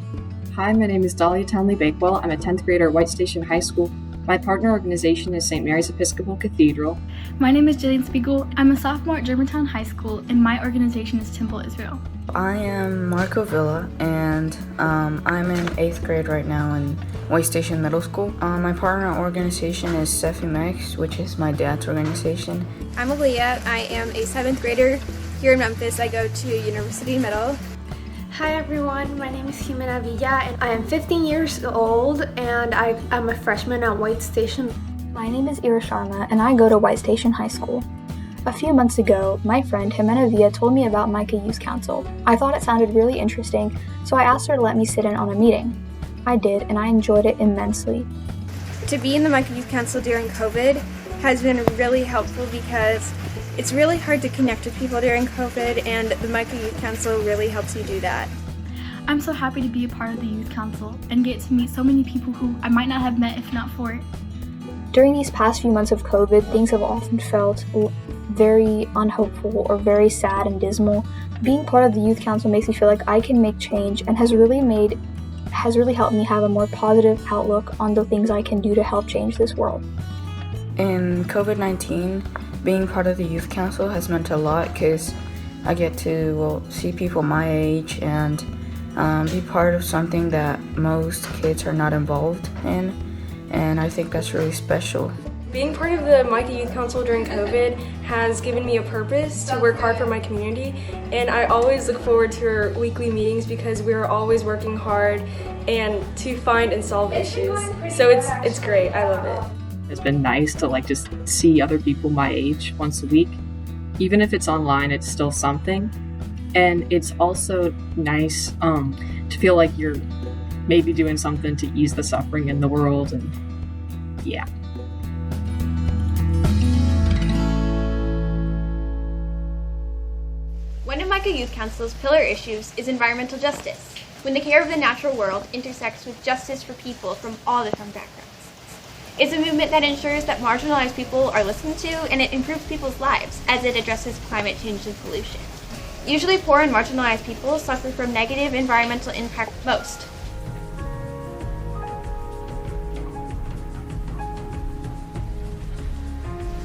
S29: Hi, my name is Dahlia Townley Bakewell. I'm a 10th grader at White Station High School. My partner organization is St. Mary's Episcopal Cathedral.
S30: My name is Jillian Spiegel. I'm a sophomore at Germantown High School, and my organization is Temple Israel.
S31: I am Marco Villa, and I'm in 8th grade right now in White Station Middle School. My partner organization is Sephi Max, which is my dad's organization.
S32: I'm Aaliyah. I am a 7th grader here in Memphis. I go to University Middle.
S33: Hi everyone, my name is Jimena Villa and I am 15 years old and I'm a freshman at White Station.
S34: My name is Ira Sharma and I go to White Station High School. A few months ago, my friend Jimena Villa told me about MICAH Youth Council. I thought it sounded really interesting, so I asked her to let me sit in on a meeting. I did, and I enjoyed it immensely.
S32: To be in the MICAH Youth Council during COVID has been really helpful because it's really hard to connect with people during COVID, and the MICAH Youth Council really helps you do that.
S30: I'm so happy to be a part of the Youth Council and get to meet so many people who I might not have met if not for it.
S34: During these past few months of COVID, things have often felt very unhopeful or very sad and dismal. Being part of the Youth Council makes me feel like I can make change and has really helped me have a more positive outlook on the things I can do to help change this world.
S31: In COVID-19, being part of the Youth Council has meant a lot because I get to see people my age and be part of something that most kids are not involved in, and I think that's really special.
S27: Being part of the MICAH Youth Council during COVID has given me a purpose to work hard for my community, and I always look forward to our weekly meetings because we are always working hard and to find and solve issues. So it's great, I love it.
S29: It's been nice to just see other people my age once a week. Even if it's online, it's still something. And it's also nice to feel like you're maybe doing something to ease the suffering in the world. And yeah.
S33: One of MICAH Youth Council's pillar issues is environmental justice, when the care of the natural world intersects with justice for people from all different backgrounds. It's a movement that ensures that marginalized people are listened to, and it improves people's lives as it addresses climate change and pollution. Usually poor and marginalized people suffer from negative environmental impact most.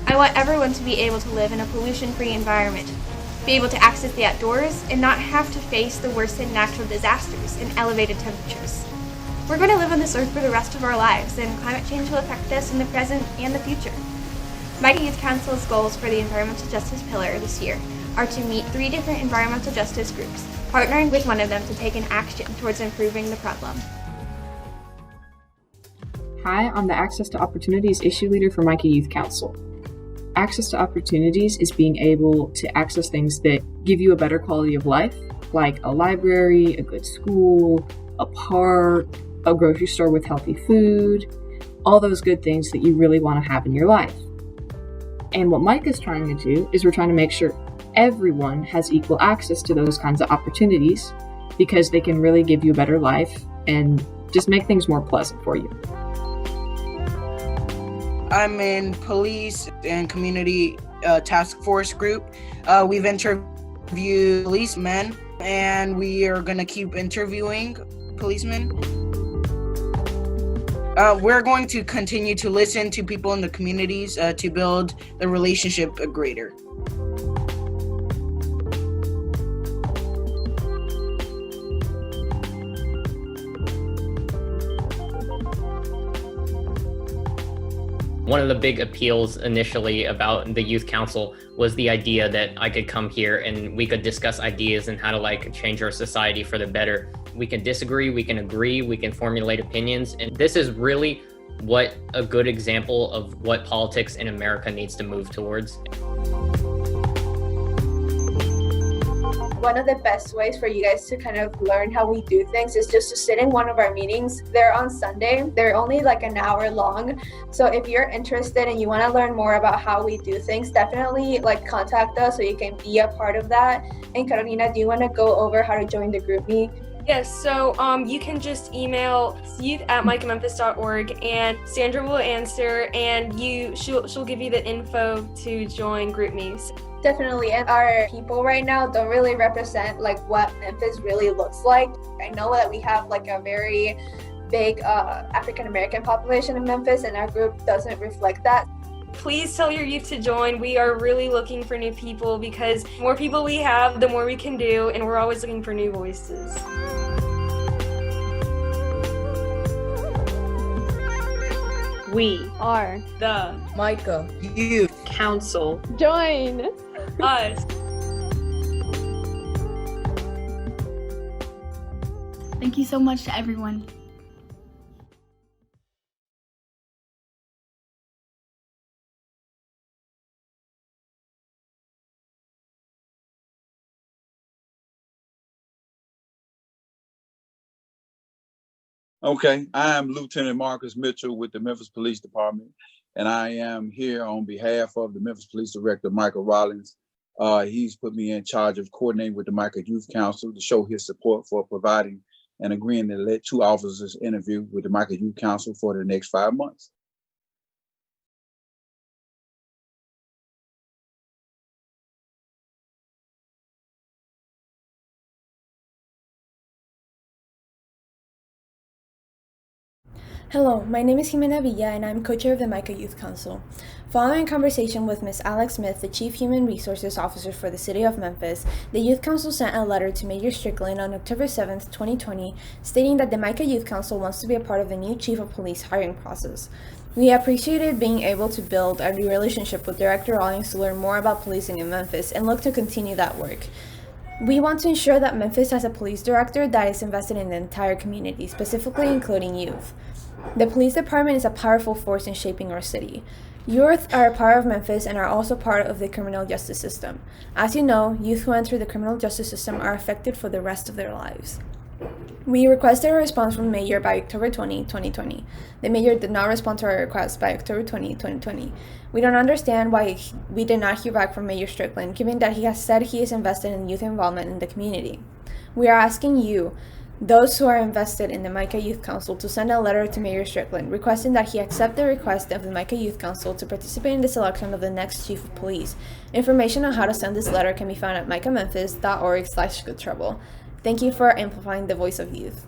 S33: I want everyone to be able to live in a pollution-free environment, be able to access the outdoors, and not have to face the worsened natural disasters and elevated temperatures. We're going to live on this earth for the rest of our lives, and climate change will affect us in the present and the future. MICAH Youth Council's goals for the environmental justice pillar this year are to meet 3 different environmental justice groups, partnering with one of them to take an action towards improving the problem.
S1: Hi, I'm the Access to Opportunities issue leader for MICAH Youth Council. Access to opportunities is being able to access things that give you a better quality of life, like a library, a good school, a park, a grocery store with healthy food, all those good things that you really want to have in your life. And what MICAH is trying to do is we're trying to make sure everyone has equal access to those kinds of opportunities because they can really give you a better life and just make things more pleasant for you.
S28: I'm in police and community task force group. We've interviewed policemen, and we are going to keep interviewing policemen. We're going to continue to listen to people in the communities to build the relationship greater.
S2: One of the big appeals initially about the youth council was the idea that I could come here and we could discuss ideas and how to change our society for the better. We can disagree, we can agree, we can formulate opinions. And this is really what a good example of what politics in America needs to move towards.
S3: One of the best ways for you guys to kind of learn how we do things is just to sit in one of our meetings. They're on Sunday. They're only an hour long. So if you're interested and you want to learn more about how we do things, definitely contact us so you can be a part of that. And Carolina, do you want to go over how to join the group meet?
S27: Yes, so you can just email youth@micahmemphis.org and Sandra will answer, and she'll give you the info to join group meets.
S3: Definitely, and our people right now don't really represent what Memphis really looks like. I know that we have a very big African American population in Memphis, and our group doesn't reflect that.
S27: Please tell your youth to join. We are really looking for new people because the more people we have, the more we can do, and we're always looking for new voices.
S4: We are the
S28: MICAH Youth
S4: Council. Join
S27: us.
S30: Thank you so much to everyone.
S5: Okay, I am Lieutenant Marcus Mitchell with the Memphis Police Department, and I am here on behalf of the Memphis Police Director, Michael Rollins. He's put me in charge of coordinating with the MICAH Youth Council to show his support for providing and agreeing to let 2 officers interview with the MICAH Youth Council for the next 5 months.
S32: Hello, my name is Jimena Villa and I'm co-chair of the MICAH Youth Council. Following a conversation with Ms. Alex Smith, the Chief Human Resources Officer for the City of Memphis, the Youth Council sent a letter to Mayor Strickland on October 7, 2020, stating that the MICAH Youth Council wants to be a part of the new Chief of Police hiring process. We appreciated being able to build a new relationship with Director Rawlings to learn more about policing in Memphis and look to continue that work. We want to ensure that Memphis has a police director that is invested in the entire community, specifically including youth. The police department is a powerful force in shaping our city. Youth are a part of Memphis and are also part of the criminal justice system. As you know, youth who enter the criminal justice system are affected for the rest of their lives. We requested a response from the mayor by October 20, 2020. The mayor did not respond to our request by October 20, 2020. We don't understand why we did not hear back from Mayor Strickland, given that he has said he is invested in youth involvement in the community. We are asking you, those who are invested in the MICAH Youth Council, to send a letter to Mayor Strickland requesting that he accept the request of the MICAH Youth Council to participate in the selection of the next chief of police. Information on how to send this letter can be found at micahmemphis.org/goodtrouble. Thank you for amplifying the voice of youth.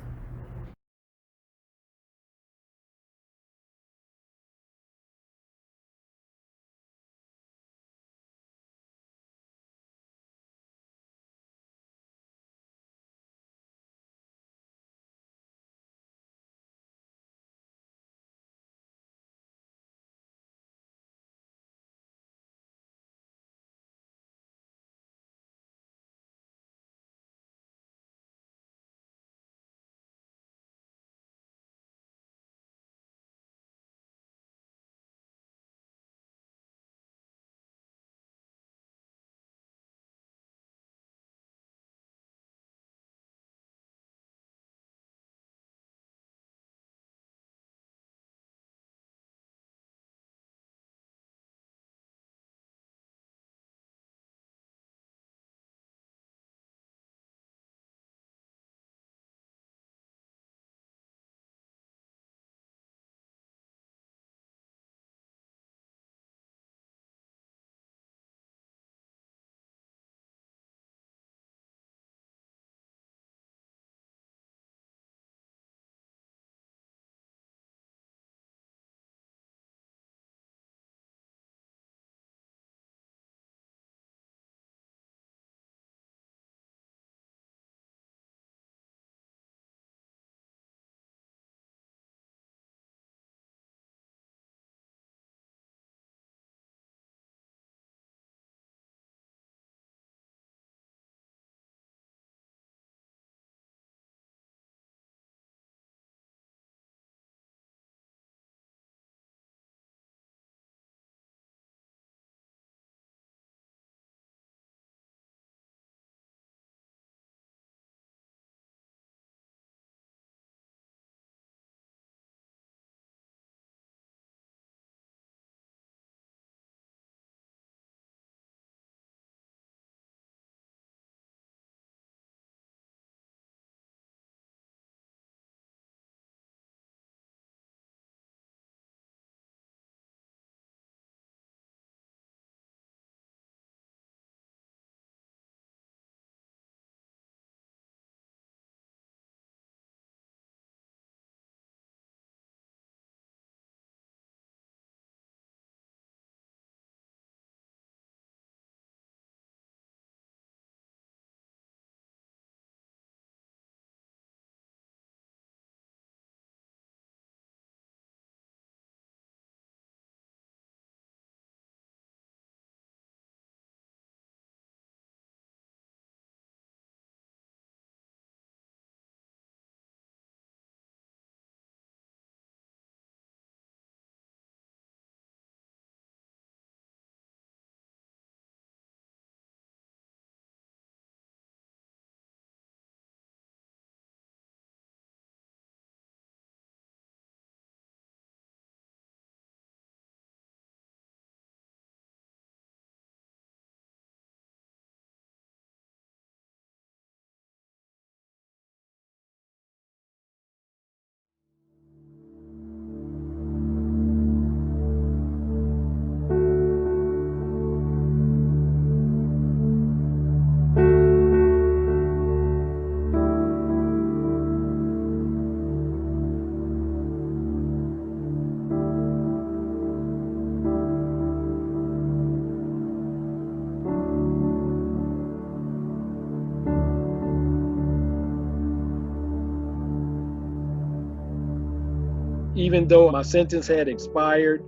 S6: Even though my sentence had expired,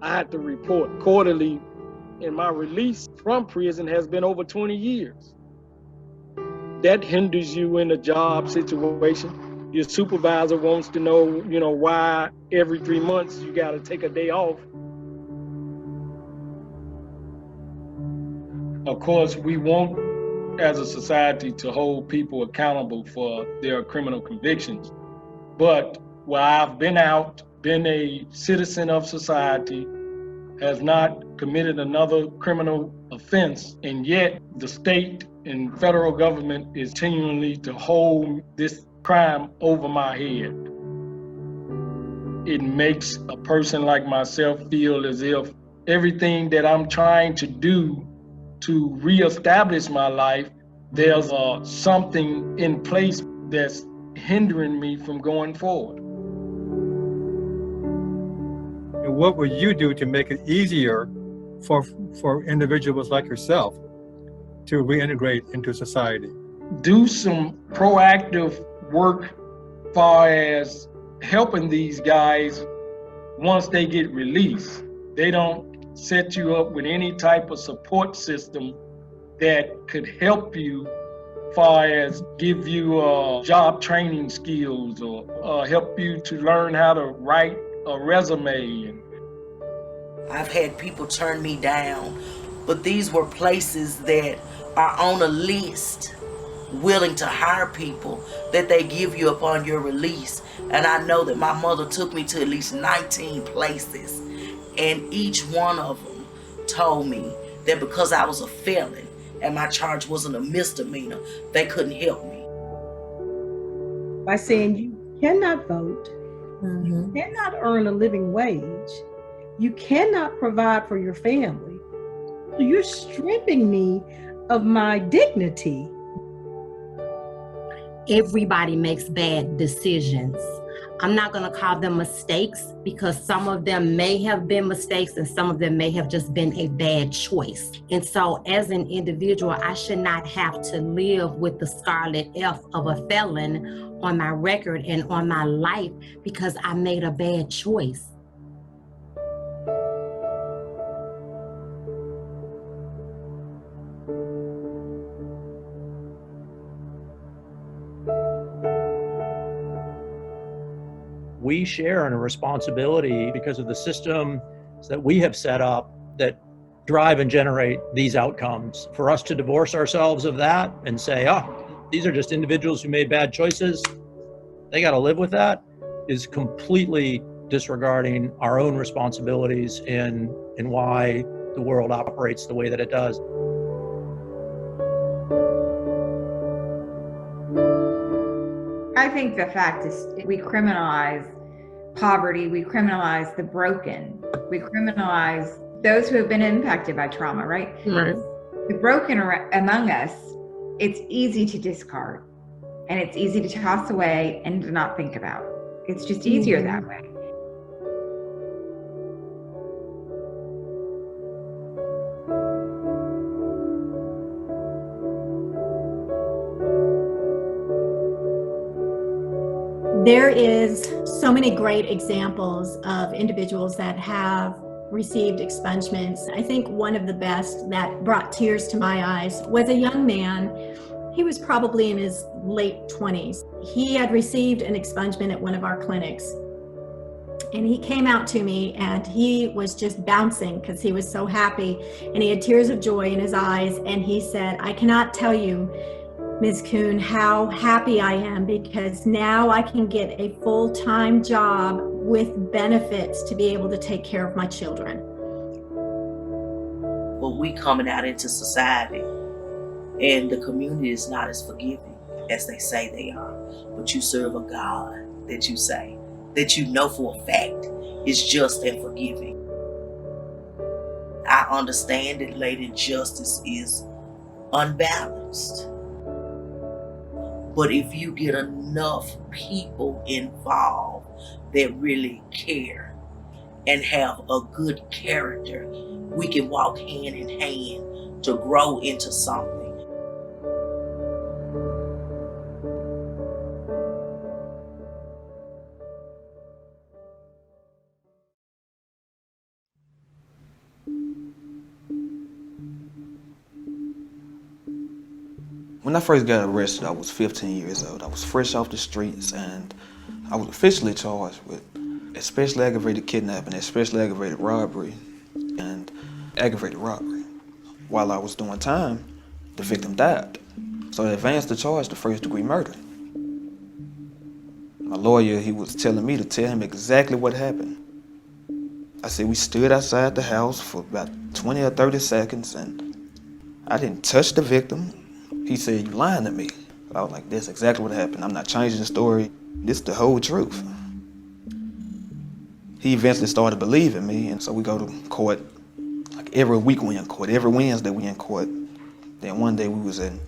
S6: I had to report quarterly, and my release from prison has been over 20 years. That hinders you in a job situation. Your supervisor wants to know, why every 3 months you got to take a day off. Of course, we want as a society to hold people accountable for their criminal convictions. But while I've been out, been a citizen of society, has not committed another criminal offense, and yet the state and federal government is continually to hold this crime over my head. It makes a person like myself feel as if everything that I'm trying to do to reestablish my life, there's something in place that's hindering me from going forward.
S7: And what would you do to make it easier for individuals like yourself to reintegrate into society?
S6: Do some proactive work as far as helping these guys once they get released. They don't set you up with any type of support system that could help you as far as give you job training skills or help you to learn how to write a resume.
S28: I've had people turn me down, but these were places that are on a list willing to hire people that they give you upon your release. And I know that my mother took me to at least 19 places, and each one of them told me that because I was a felon and my charge wasn't a misdemeanor, they couldn't help me.
S8: By saying you cannot vote, you cannot earn a living wage, you cannot provide for your family, you're stripping me of my dignity.
S9: Everybody makes bad decisions. I'm not going to call them mistakes because some of them may have been mistakes and some of them may have just been a bad choice. And so as an individual, I should not have to live with the scarlet F of a felon on my record and on my life because I made a bad choice.
S10: We share in a responsibility because of the systems that we have set up that drive and generate these outcomes. For us to divorce ourselves of that and say, oh, these are just individuals who made bad choices, they got to live with that, is completely disregarding our own responsibilities in why the world operates the way that it does.
S11: I think the fact is we criminalize poverty, we criminalize the broken, we criminalize those who have been impacted by trauma, right?
S4: Right.
S11: The broken among us, it's easy to discard and it's easy to toss away and to not think about. It's just easier that way.
S12: There is so many great examples of individuals that have received expungements. I think one of the best that brought tears to my eyes was a young man. He was probably in his late 20s. He had received an expungement at one of our clinics. And he came out to me and he was just bouncing because he was so happy. And he had tears of joy in his eyes. And he said, I cannot tell you, Ms. Kuhn, how happy I am because now I can get a full-time job with benefits to be able to take care of my children.
S28: But we coming out into society and the community is not as forgiving as they say they are. But you serve a God that you say, that you know for a fact is just and forgiving. I understand that Lady Justice is unbalanced. But if you get enough people involved that really care and have a good character, we can walk hand in hand to grow into something.
S13: When I first got arrested, I was 15 years old. I was fresh off the streets and I was officially charged with especially aggravated kidnapping, especially aggravated robbery, and aggravated robbery. While I was doing time, the victim died. So they advanced the charge to first-degree murder. My lawyer, he was telling me to tell him exactly what happened. I said we stood outside the house for about 20 or 30 seconds and I didn't touch the victim. He said, "You lying to me." I was like, "That's exactly what happened. I'm not changing the story. This is the whole truth." He eventually started believing me, and so we go to court. Like every week we in court, every Wednesday we in court. Then one day we was in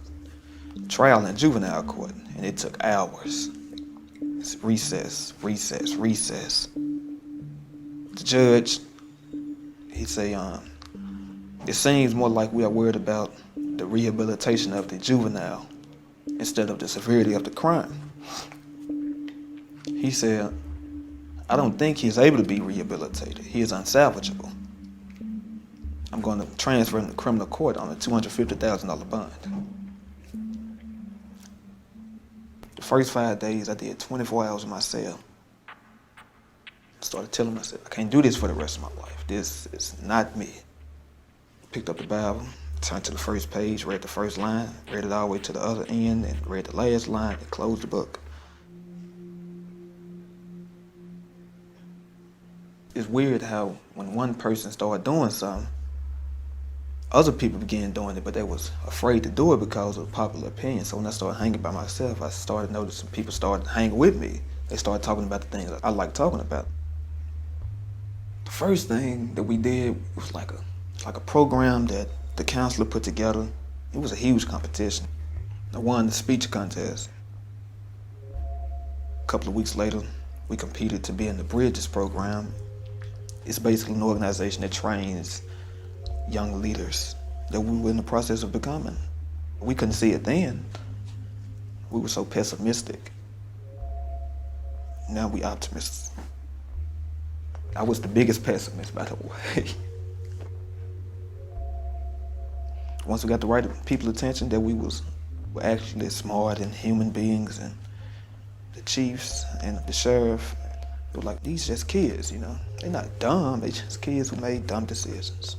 S13: trial in juvenile court, and it took hours. It's recess. The judge, he say, it seems more like we are worried about the rehabilitation of the juvenile instead of the severity of the crime. He said, "I don't think he's able to be rehabilitated. He is unsalvageable. I'm going to transfer him to criminal court on a $250,000 bond." The first 5 days, I did 24 hours in my cell. Started telling myself, I can't do this for the rest of my life. This is not me. Picked up the Bible, turned to the first page, read the first line, read it all the way to the other end, and read the last line, and closed the book. It's weird how when one person started doing something, other people began doing it, but they was afraid to do it because of popular opinion. So when I started hanging by myself, I started noticing people started hanging with me. They started talking about the things that I like talking about. The first thing that we did was like a program that the counselor put together. It was a huge competition. I won the speech contest. A couple of weeks later, we competed to be in the Bridges program. It's basically an organization that trains young leaders that we were in the process of becoming. We couldn't see it then. We were so pessimistic. Now we optimists. I was the biggest pessimist, by the way. Once we got the right people's attention that we were actually smart and human beings, and the chiefs and the sheriff, they were like, these just kids, you know? They're not dumb, they just kids who made dumb decisions.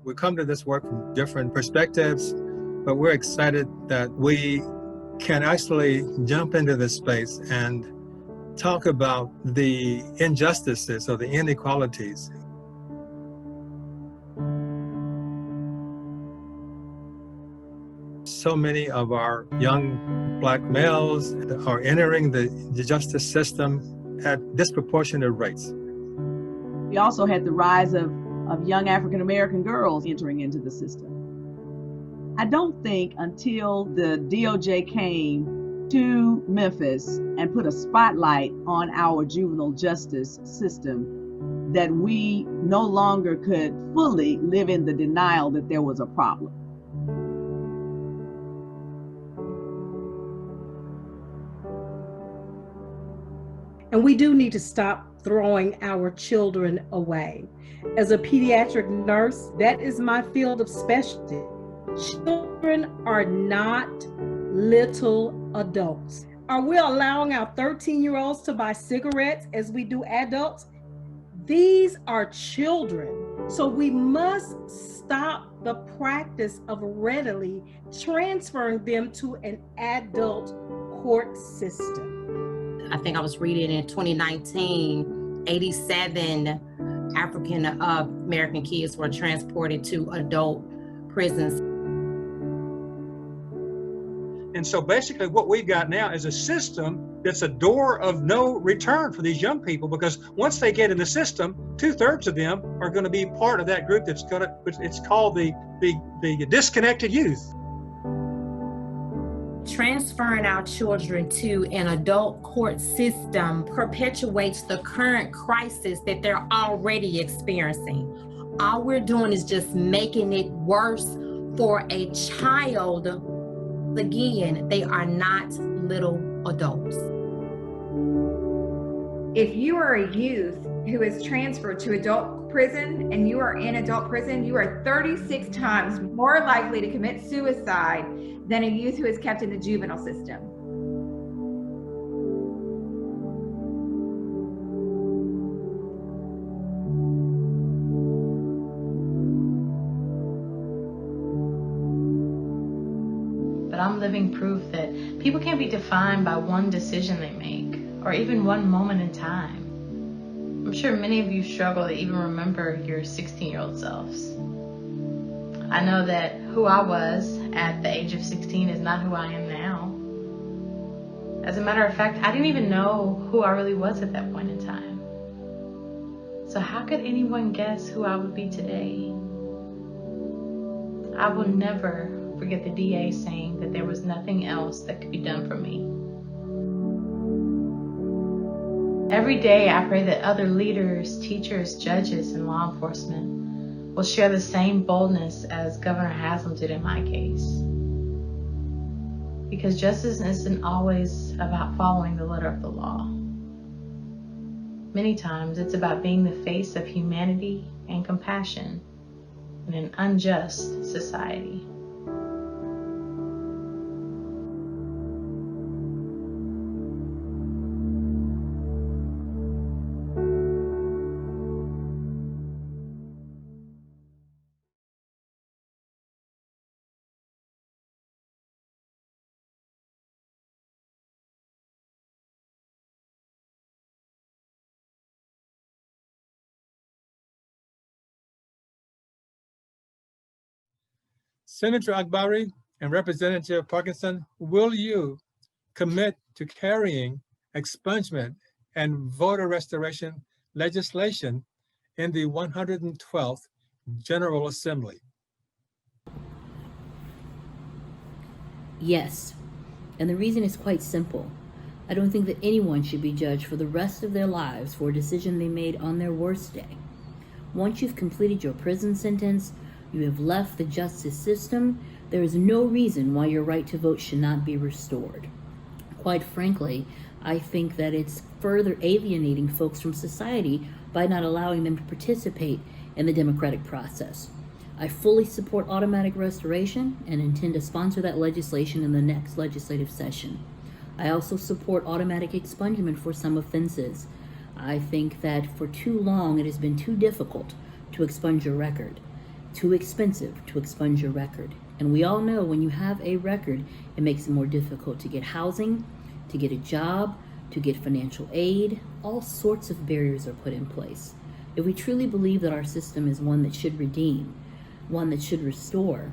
S7: We come to this work from different perspectives, but we're excited that we can actually jump into this space and talk about the injustices or the inequalities. So many of our young Black males are entering the justice system at disproportionate rates.
S14: We also had the rise of young African American girls entering into the system. I don't think until the DOJ came to Memphis and put a spotlight on our juvenile justice system that we no longer could fully live in the denial that there was a problem.
S8: And we do need to stop throwing our children away. As a pediatric nurse, that is my field of specialty. Children are not little adults. Are we allowing our 13-year-olds to buy cigarettes as we do adults? These are children. So we must stop the practice of readily transferring them to an adult court system.
S9: I think I was reading in 2019, 87 African American kids were transported to adult prisons.
S15: And so basically what we've got now is a system that's a door of no return for these young people, because once they get in the system, 2/3 of them are going to be part of that group it's called the disconnected youth.
S9: Transferring our children to an adult court system perpetuates the current crisis that they're already experiencing. All we're doing is just making it worse for a child Again, they are not little adults.
S11: If you are a youth who is transferred to adult prison and you are in adult prison, you are 36 times more likely to commit suicide than a youth who is kept in the juvenile system.
S16: But I'm living proof that people can't be defined by one decision they make or even one moment in time. I'm sure many of you struggle to even remember your 16-year-old selves. I know that who I was at the age of 16 is not who I am now. As a matter of fact, I didn't even know who I really was at that point in time. So how could anyone guess who I would be today? I will never forget the DA saying that there was nothing else that could be done for me. Every day I pray that other leaders, teachers, judges, and law enforcement will share the same boldness as Governor Haslam did in my case. Because justice isn't always about following the letter of the law. Many times it's about being the face of humanity and compassion in an unjust society.
S7: Senator Akbari and Representative Parkinson, will you commit to carrying expungement and voter restoration legislation in the 112th General Assembly?
S17: Yes, and the reason is quite simple. I don't think that anyone should be judged for the rest of their lives for a decision they made on their worst day. Once you've completed your prison sentence, you have left the justice system, there is no reason why your right to vote should not be restored. Quite frankly, I think that it's further alienating folks from society by not allowing them to participate in the democratic process. I fully support automatic restoration and intend to sponsor that legislation in the next legislative session. I also support automatic expungement for some offenses. I think that for too long it has been too difficult to expunge your record, too expensive to expunge your record. And we all know when you have a record, it makes it more difficult to get housing, to get a job, to get financial aid. All sorts of barriers are put in place. If we truly believe that our system is one that should redeem, one that should restore,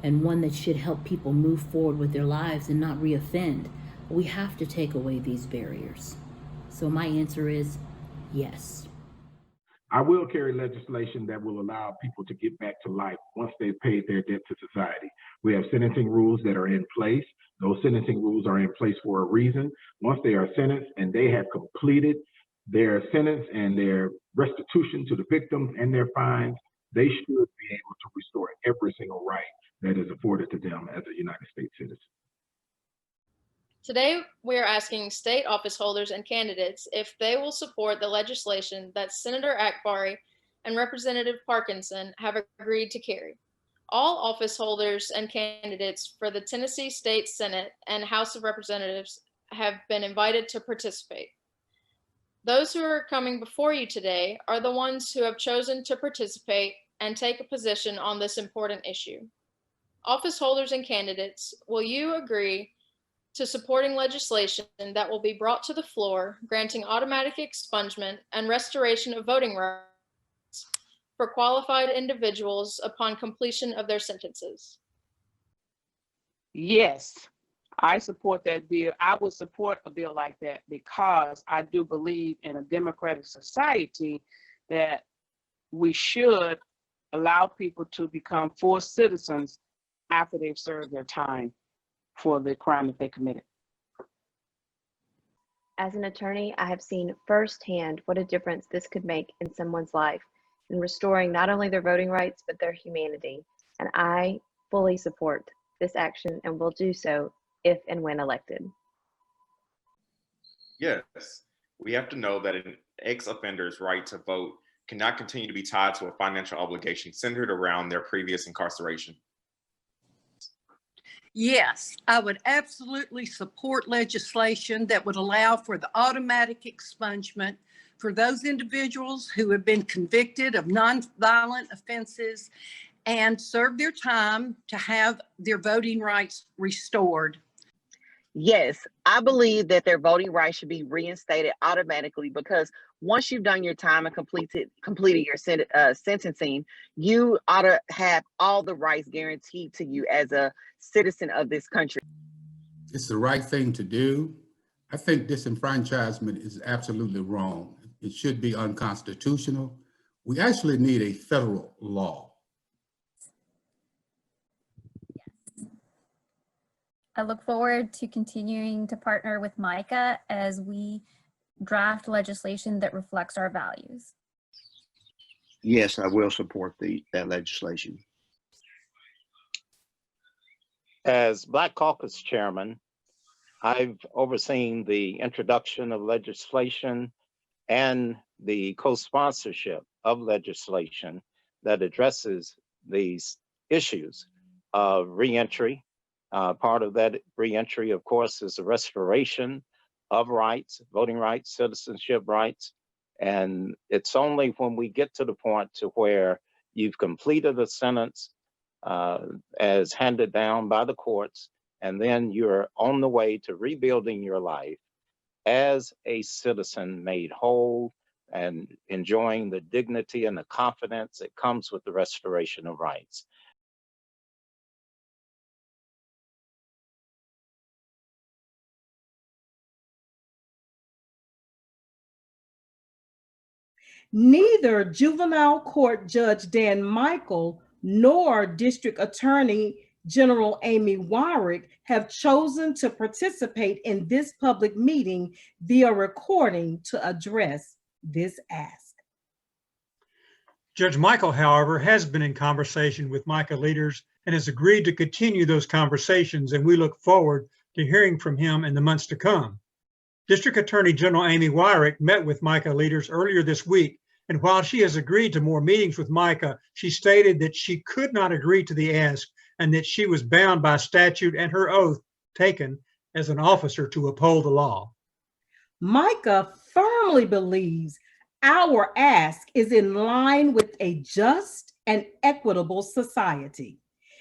S17: and one that should help people move forward with their lives and not reoffend, we have to take away these barriers. So my answer is yes.
S18: I will carry legislation that will allow people to get back to life once they've paid their debt to society. We have sentencing rules that are in place. Those sentencing rules are in place for a reason. Once they are sentenced and they have completed their sentence and their restitution to the victims and their fines, they should be able to restore every single right that is afforded to them as a United States citizen.
S19: Today, we are asking state office holders and candidates if they will support the legislation that Senator Akbari and Representative Parkinson have agreed to carry. All office holders and candidates for the Tennessee State Senate and House of Representatives have been invited to participate. Those who are coming before you today are the ones who have chosen to participate and take a position on this important issue. Office holders and candidates, will you agree to supporting legislation that will be brought to the floor, granting automatic expungement and restoration of voting rights for qualified individuals upon completion of their sentences?
S20: Yes, I support that bill. I would support a bill like that because I do believe in a democratic society that we should allow people to become full citizens after they've served their time for the crime that they committed.
S21: As an attorney, I have seen firsthand what a difference this could make in someone's life in restoring not only their voting rights, but their humanity. And I fully support this action and will do so if and when elected.
S1: Yes, we have to know that an ex-offender's right to vote cannot continue to be tied to a financial obligation centered around their previous incarceration.
S2: Yes, I would absolutely support legislation that would allow for the automatic expungement for those individuals who have been convicted of nonviolent offenses and served their time to have their voting rights restored.
S3: Yes, I believe that their voting rights should be reinstated automatically, because once you've done your time and completed your sentencing, you ought to have all the rights guaranteed to you as a citizen of this country.
S22: It's the right thing to do. I think disenfranchisement is absolutely wrong. It should be unconstitutional. We actually need a federal law.
S23: I look forward to continuing to partner with MICAH as we draft legislation that reflects our values.
S24: Yes, I will support that legislation.
S25: As Black Caucus Chairman, I've overseen the introduction of legislation and the co-sponsorship of legislation that addresses these issues of reentry. Part of that reentry, of course, is the restoration of rights, voting rights, citizenship rights. And it's only when we get to the point to where you've completed a sentence as handed down by the courts, and then you're on the way to rebuilding your life as a citizen made whole and enjoying the dignity and the confidence that comes with the restoration of rights.
S8: Neither Juvenile Court Judge Dan Michael nor District Attorney General Amy Warwick have chosen to participate in this public meeting via recording to address this ask.
S15: Judge Michael, however, has been in conversation with MICAH leaders and has agreed to continue those conversations, and we look forward to hearing from him in the months to come. District Attorney General Amy Wyrick met with MICAH leaders earlier this week, and while she has agreed to more meetings with MICAH, she stated that she could not agree to the ask and that she was bound by statute and her oath taken as an officer to uphold the law.
S8: MICAH firmly believes our ask is in line with a just and equitable society.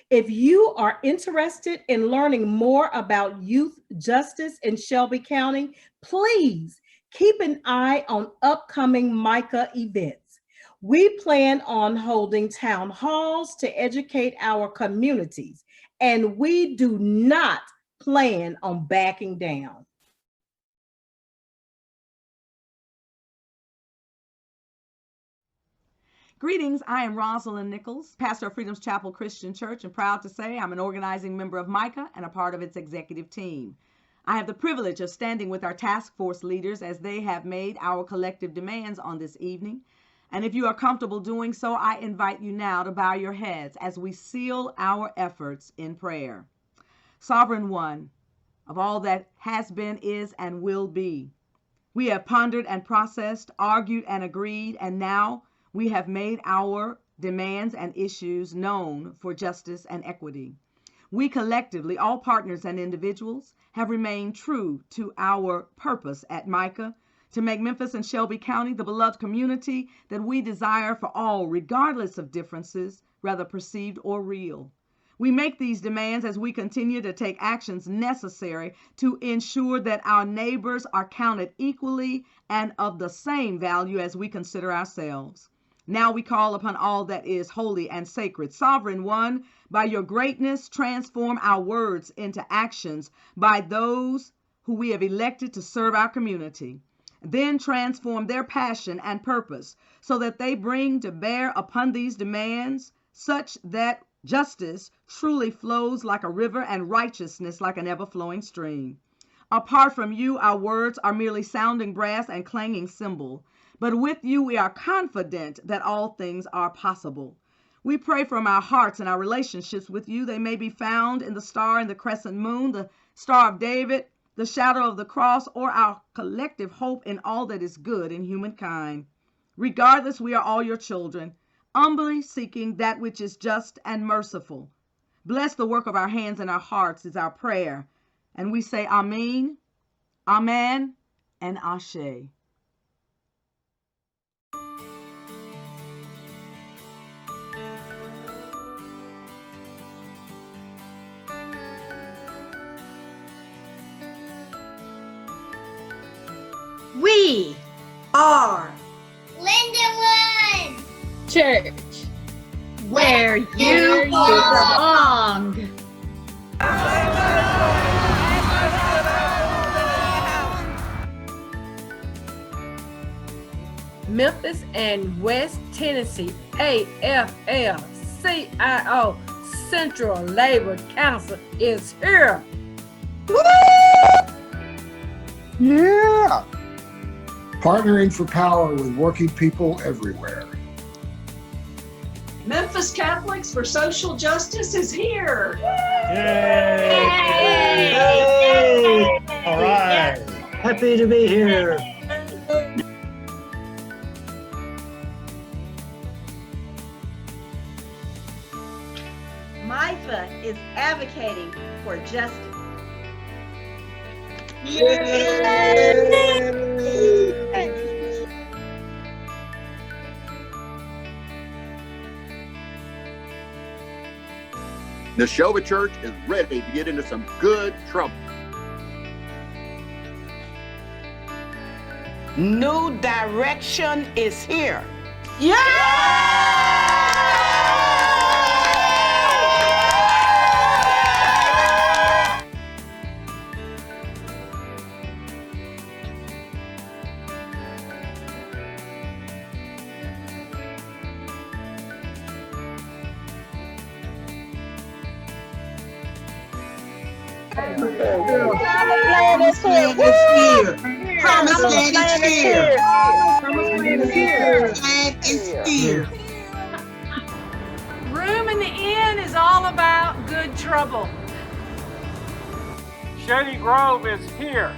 S8: If you are interested in learning more about youth justice in Shelby County, please keep an eye on upcoming MICAH events. We plan on holding town halls to educate our communities, and we do not plan on backing down.
S14: Greetings, I am Rosalind Nichols, pastor of Freedom's Chapel Christian Church, and proud to say I'm an organizing member of MICAH and a part of its executive team. I have the privilege of standing with our task force leaders as they have made our collective demands on this evening. And if you are comfortable doing so, I invite you now to bow your heads as we seal our efforts in prayer. Sovereign One, of all that has been, is, and will be, we have pondered and processed, argued and agreed, and now we have made our demands and issues known for justice and equity. We collectively, all partners and individuals, have remained true to our purpose at MICAH to make Memphis and Shelby County the beloved community that we desire for all, regardless of differences, whether perceived or real. We make these demands as we continue to take actions necessary to ensure that our neighbors are counted equally and of the same value as we consider ourselves. Now we call upon all that is holy and sacred. Sovereign One, by your greatness, transform our words into actions by those who we have elected to serve our community. Then transform their passion and purpose so that they bring to bear upon these demands such that justice truly flows like a river and righteousness like an ever-flowing stream. Apart from you, our words are merely sounding brass and clanging cymbal. But with you, we are confident that all things are possible. We pray from our hearts and our relationships with you. They may be found in the star and the crescent moon, the Star of David, the shadow of the cross, or our collective hope in all that is good in humankind. Regardless, we are all your children, humbly seeking that which is just and merciful. Bless the work of our hands and our hearts is our prayer. And we say Amen, Amen, and Ashe.
S4: We are
S5: Lindenwood
S4: Church, where you belong.
S6: Memphis and West Tennessee AFL-CIO Central Labor Council is here.
S10: Yeah! Partnering for power with working people everywhere.
S12: Memphis Catholics for Social Justice is here.
S26: Yay! Yay! All right. Happy to be here.
S4: MICAH is advocating for justice.
S27: The Neshoba Church is ready to get into some good trouble.
S28: New direction is here.
S4: Promised land is here. Promised land is here. Promised land is here. Land is here.
S6: Room in the Inn is all about good trouble.
S29: Shady Grove is here.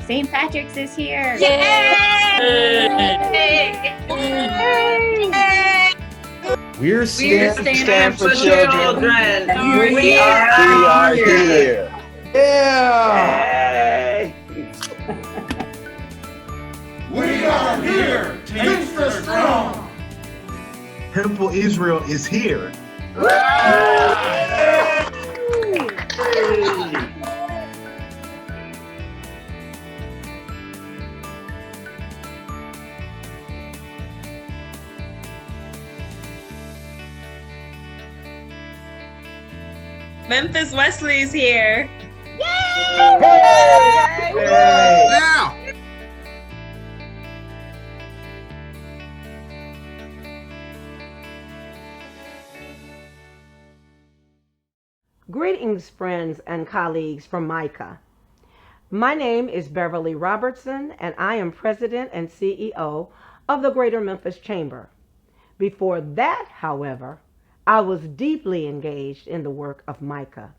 S5: St. Patrick's is here.
S30: We're
S4: stand for children.
S30: We are here.
S10: Yeah!
S30: We are here. Teamster strong.
S10: Temple Israel is here.
S31: Memphis Wesley is here.
S30: Now.
S32: Greetings, friends and colleagues from MICAH. My name is Beverly Robertson, and I am President and CEO of the Greater Memphis Chamber. Before that, however, I was deeply engaged in the work of MICAH.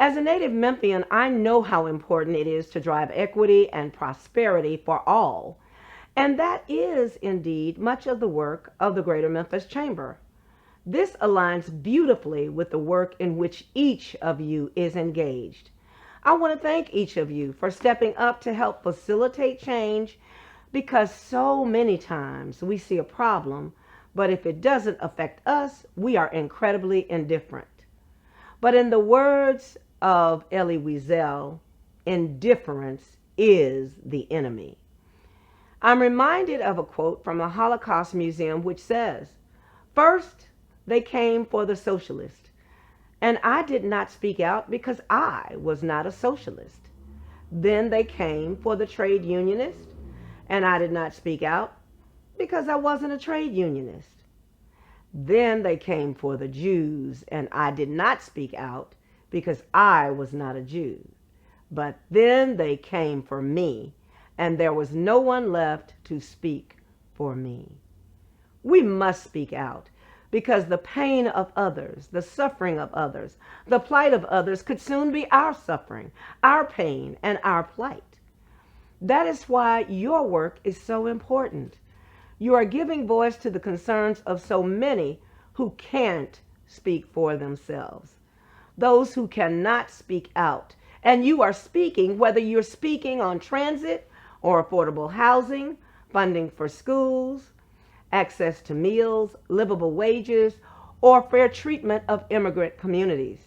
S32: As a native Memphian, I know how important it is to drive equity and prosperity for all, and that is indeed much of the work of the Greater Memphis Chamber. This aligns beautifully with the work in which each of you is engaged. I want to thank each of you for stepping up to help facilitate change, because so many times we see a problem, but if it doesn't affect us, we are incredibly indifferent. But in the words of Elie Wiesel, indifference is the enemy. I'm reminded of a quote from the Holocaust Museum which says, "First, they came for the socialist, and I did not speak out because I was not a socialist. Then they came for the trade unionist, and I did not speak out because I wasn't a trade unionist. Then they came for the Jews, and I did not speak out because I was not a Jew. But then they came for me, and there was no one left to speak for me. We must speak out because the pain of others, the suffering of others, the plight of others could soon be our suffering, our pain, and our plight. That is why your work is so important. You are giving voice to the concerns of so many who can't speak for themselves, those who cannot speak out. And you are speaking, whether you're speaking on transit or affordable housing, funding for schools, access to meals, livable wages, or fair treatment of immigrant communities.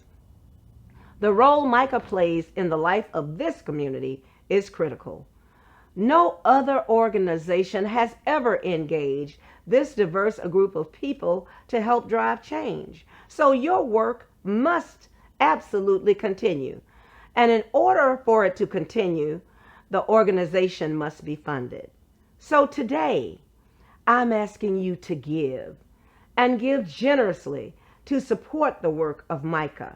S32: The role MICAH plays in the life of this community is critical. No other organization has ever engaged this diverse a group of people to help drive change. So your work must absolutely continue. And in order for it to continue, the organization must be funded. So today, I'm asking you to give, and give generously to support the work of MICAH.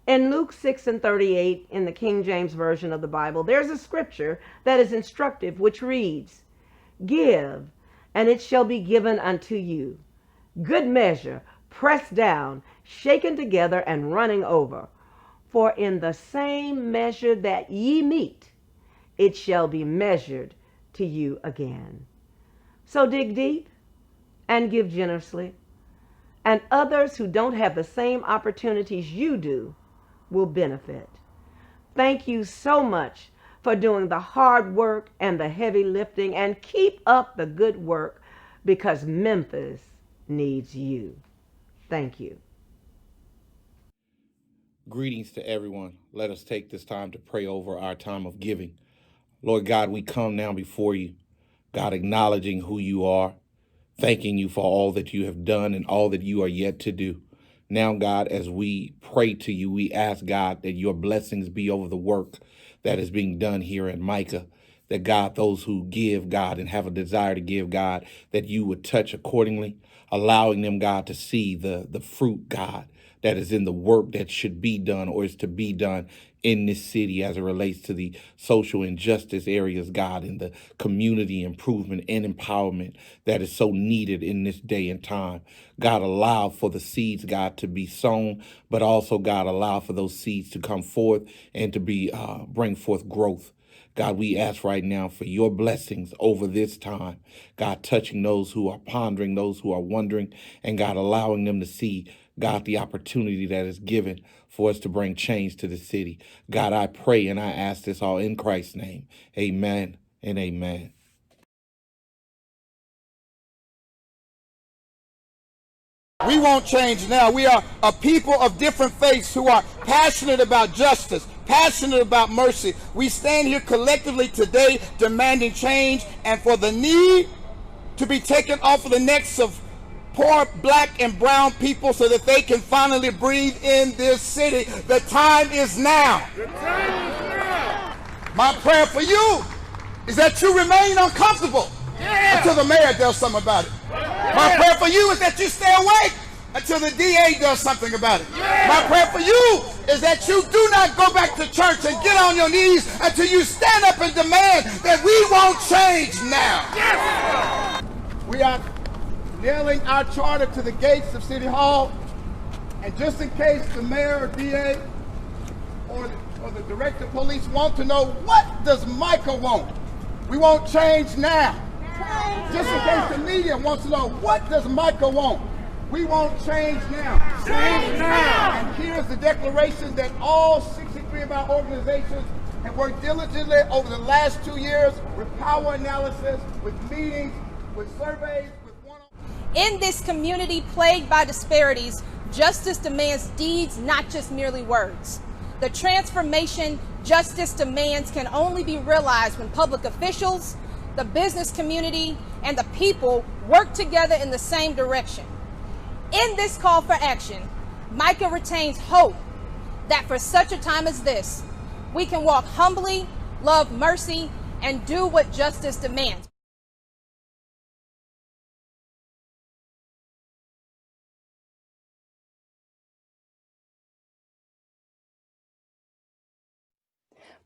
S32: In Luke 6:38, in the King James Version of the Bible, there's a scripture that is instructive, which reads, "Give, and it shall be given unto you. Good measure, pressed down, shaken together, and running over. For in the same measure that ye meet, it shall be measured to you again." So dig deep and give generously, and others who don't have the same opportunities you do will benefit. Thank you so much for doing the hard work and the heavy lifting, and keep up the good work because Memphis needs you. Thank you.
S1: Greetings to everyone. Let us take this time to pray over our time of giving. Lord God, we come now before you, God, acknowledging who you are, thanking you for all that you have done and all that you are yet to do. Now, God, as we pray to you, we ask, God, that your blessings be over the work that is being done here at MICAH. That, God, those who give, God, and have a desire to give, God, that you would touch accordingly, allowing them, God, to see the fruit, God, that is in the work that should be done or is to be done in this city as it relates to the social injustice areas, God, and the community improvement and empowerment that is so needed in this day and time. God, allow for the seeds, God, to be sown, but also, God, allow for those seeds to come forth and to be bring forth growth. God, we ask right now for your blessings over this time. God, touching those who are pondering, those who are wondering, and God, allowing them to see, God, the opportunity that is given for us to bring change to the city. God, I pray and I ask this all in Christ's name. Amen and amen.
S2: We won't change now. We are a people of different faiths who are passionate about justice, passionate about mercy. We stand here collectively today demanding change and for the need to be taken off of the necks of poor black and brown people so that they can finally breathe in this city. The time is now. The time is now. My prayer for you is that you remain uncomfortable until the mayor does something about it. My prayer for you is that you stay awake until the DA does something about it. My prayer for you is that you do not go back to church and get on your knees until you stand up and demand that we won't change now. We are nailing our charter to the gates of City Hall, and just in case the mayor or DA or the director of police want to know, what does MICAH want? We won't change now. Just in case the media wants to know, what does MICAH want? We won't change now. Change now! And here's the declaration that all 63 of our organizations have worked diligently over the last 2 years with power analysis, with meetings, with surveys, with
S7: In this community plagued by disparities, justice demands deeds, not just merely words. The transformation justice demands can only be realized when public officials, the business community, and the people work together in the same direction. In this call for action, MICAH retains hope that for such a time as this, we can walk humbly, love mercy, and do what justice demands.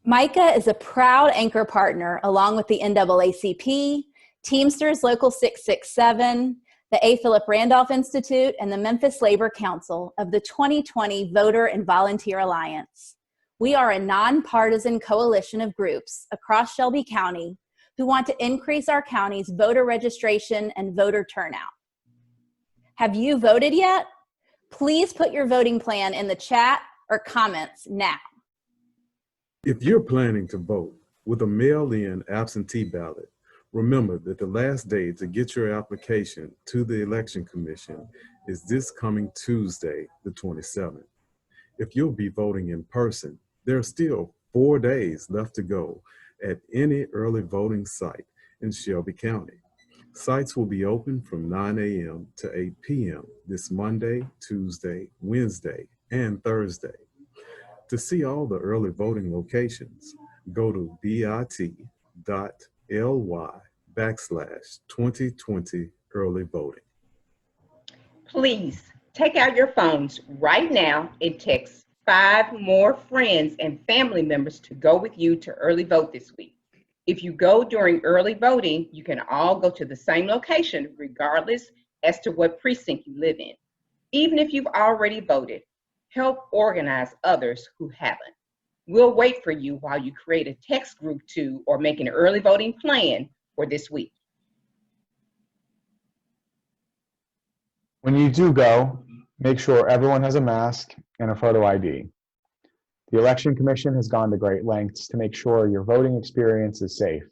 S3: MICAH is a proud anchor partner along with the NAACP, Teamsters Local 667, the A. Philip Randolph Institute, and the Memphis Labor Council of the 2020 Voter and Volunteer Alliance. We are a nonpartisan coalition of groups across Shelby County who want to increase our county's voter registration and voter turnout. Have you voted yet? Please put your voting plan in the chat or comments now.
S9: If you're planning to vote with a mail-in absentee ballot, remember that the last day to get your application to the Election Commission is this coming Tuesday, the 27th. If you'll be voting in person, there are still 4 days left to go at any early voting site in Shelby County. Sites will be open from 9 a.m. to 8 p.m. this Monday, Tuesday, Wednesday, and Thursday. To see all the early voting locations, go to bit.ly/2020 early voting.
S11: Please take out your phones right now and text 5 more friends and family members to go with you to early vote this week. If you go during early voting, you can all go to the same location regardless as to what precinct you live in. Even if you've already voted, help organize others who haven't. We'll wait for you while you create a text group to or make an early voting plan for this week.
S13: When you do go, make sure everyone has a mask and a photo ID. The Election Commission has gone to great lengths to make sure your voting experience is safe,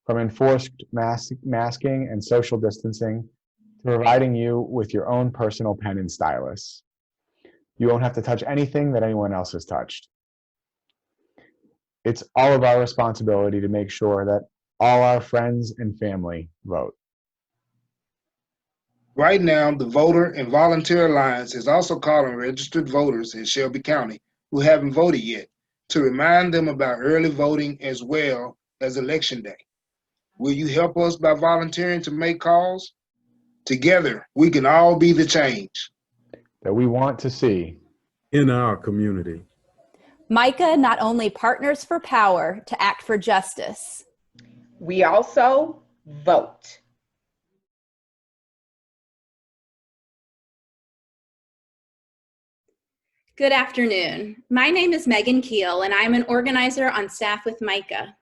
S13: from enforced masking and social distancing to providing you with your own personal pen and stylus. You won't have to touch anything that anyone else has touched. It's all of our responsibility to make sure that all our friends and family vote.
S10: Right now, the Voter and Volunteer Alliance is also calling registered voters in Shelby County who haven't voted yet to remind them about early voting as well as Election Day. Will you help us by volunteering to make calls? Together, we can all be the change
S13: that we want to see
S9: in our community.
S3: MICAH not only partners for power to act for justice,
S11: we also vote.
S5: Good afternoon. My name is Megan Keel, and I'm an organizer on staff with MICAH.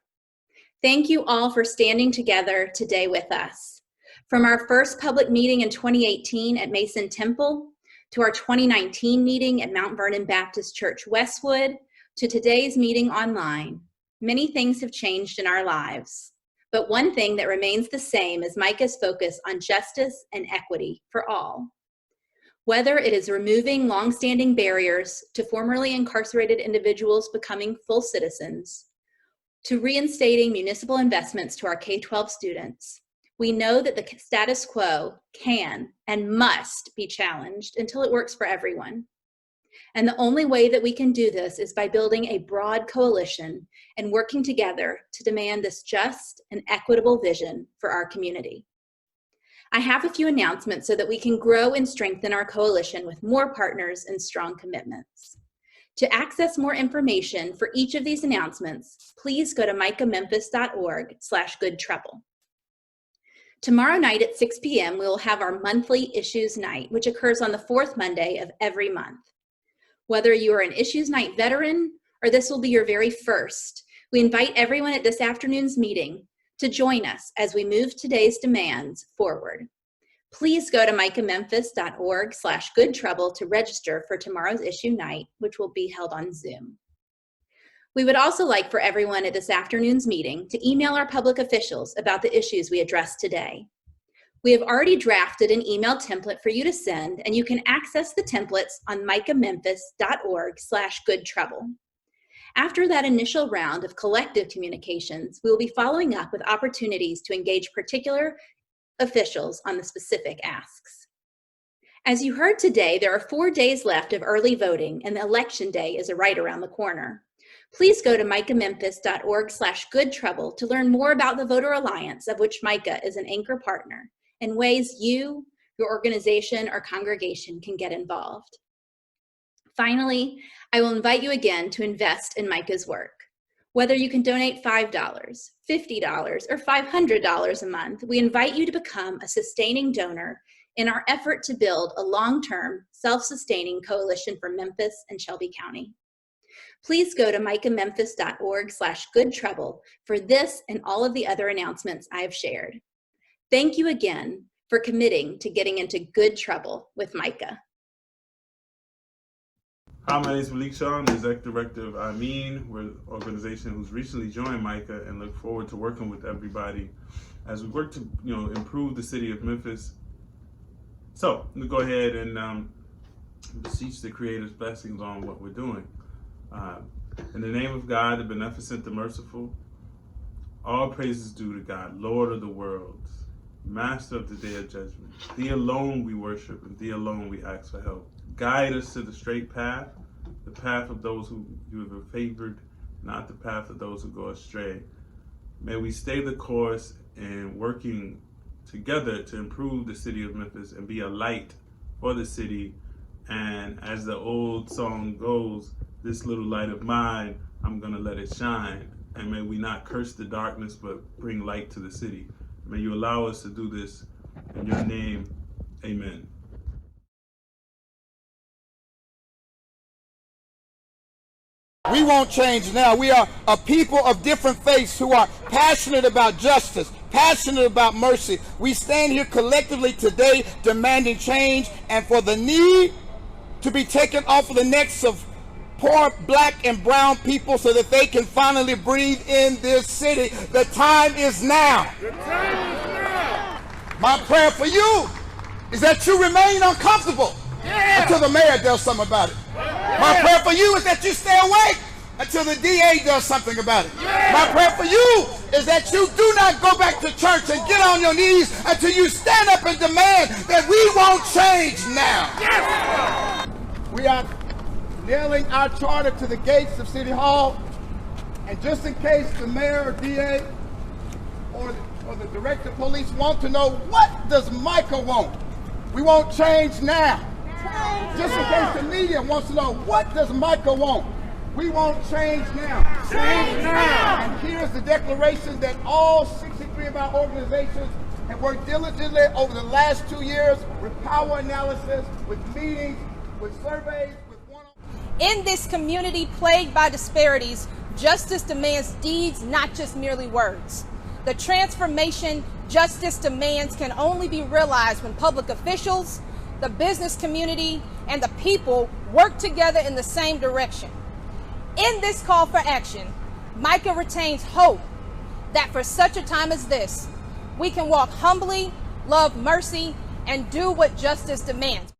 S5: Thank you all for standing together today with us. From our first public meeting in 2018 at Mason Temple, to our 2019 meeting at Mount Vernon Baptist Church Westwood, to today's meeting online, many things have changed in our lives. But one thing that remains the same is MICAH's focus on justice and equity for all. Whether it is removing longstanding barriers to formerly incarcerated individuals becoming full citizens, to reinstating municipal investments to our K-12 students, we know that the status quo can and must be challenged until it works for everyone. And the only way that we can do this is by building a broad coalition and working together to demand this just and equitable vision for our community. I have a few announcements so that we can grow and strengthen our coalition with more partners and strong commitments. To access more information for each of these announcements, please go to micahmemphis.org/goodtrouble. Tomorrow night at 6 p.m., we will have our monthly Issues Night, which occurs on the fourth Monday of every month. Whether you are an Issues Night veteran or this will be your very first, we invite everyone at this afternoon's meeting to join us as we move today's demands forward. Please go to micahmemphis.org/goodtrouble to register for tomorrow's Issue Night, which will be held on Zoom. We would also like for everyone at this afternoon's meeting to email our public officials about the issues we addressed today. We have already drafted an email template for you to send, and you can access the templates on micahmemphis.org/goodtrouble. After that initial round of collective communications, we will be following up with opportunities to engage particular officials on the specific asks. As you heard today, there are 4 days left of early voting, and the election day is right around the corner. Please go to micahmemphis.org/goodtrouble to learn more about the Voter Alliance, of which MICAH is an anchor partner, and ways you, your organization, or congregation can get involved. Finally, I will invite you again to invest in MICAH's work. Whether you can donate $5, $50, or $500 a month, we invite you to become a sustaining donor in our effort to build a long-term, self-sustaining coalition for Memphis and Shelby County. Please go to micahmemphis.org/goodtrouble for this and all of the other announcements I have shared. Thank you again for committing to getting into good trouble with MICAH.
S8: Hi, my name is Malik Shaw. I'm the Executive Director of IMEAN. We're an organization who's recently joined MICAH and look forward to working with everybody as we work to improve the city of Memphis. So I'm going to go ahead and beseech the Creator's blessings on what we're doing. In the name of God, the beneficent, the merciful, all praises due to God, Lord of the worlds, Master of the day of judgment. Thee alone we worship, and Thee alone we ask for help. Guide us to the straight path, the path of those who you have favored, not the path of those who go astray. May we stay the course in working together to improve the city of Memphis and be a light for the city. And as the old song goes, this little light of mine, I'm gonna let it shine. And may we not curse the darkness, but bring light to the city. May you allow us to do this in your name, amen.
S2: We won't change now. We are a people of different faiths who are passionate about justice, passionate about mercy. We stand here collectively today demanding change and for the need to be taken off of the necks of poor black and brown people so that they can finally breathe in this city. The time is now. The time is now. My prayer for you is that you remain uncomfortable until the mayor does something about it. My prayer for you is that you stay awake until the DA does something about it. My prayer for you is that you do not go back to church and get on your knees until you stand up and demand that we won't change now. We are nailing our charter to the gates of City Hall, and just in case the mayor or DA or the director of police want to know, what does MICAH want? We won't change now. Just in case the media wants to know, what does MICAH want? We won't change now. Change now. And here's the declaration that all 63 of our organizations have worked diligently over the last 2 years with power analysis, with meetings, with surveys, with
S7: In this community plagued by disparities, justice demands deeds, not just merely words. The transformation justice demands can only be realized when public officials, the business community, and the people work together in the same direction. In this call for action, MICAH retains hope that for such a time as this, we can walk humbly, love mercy, and do what justice demands.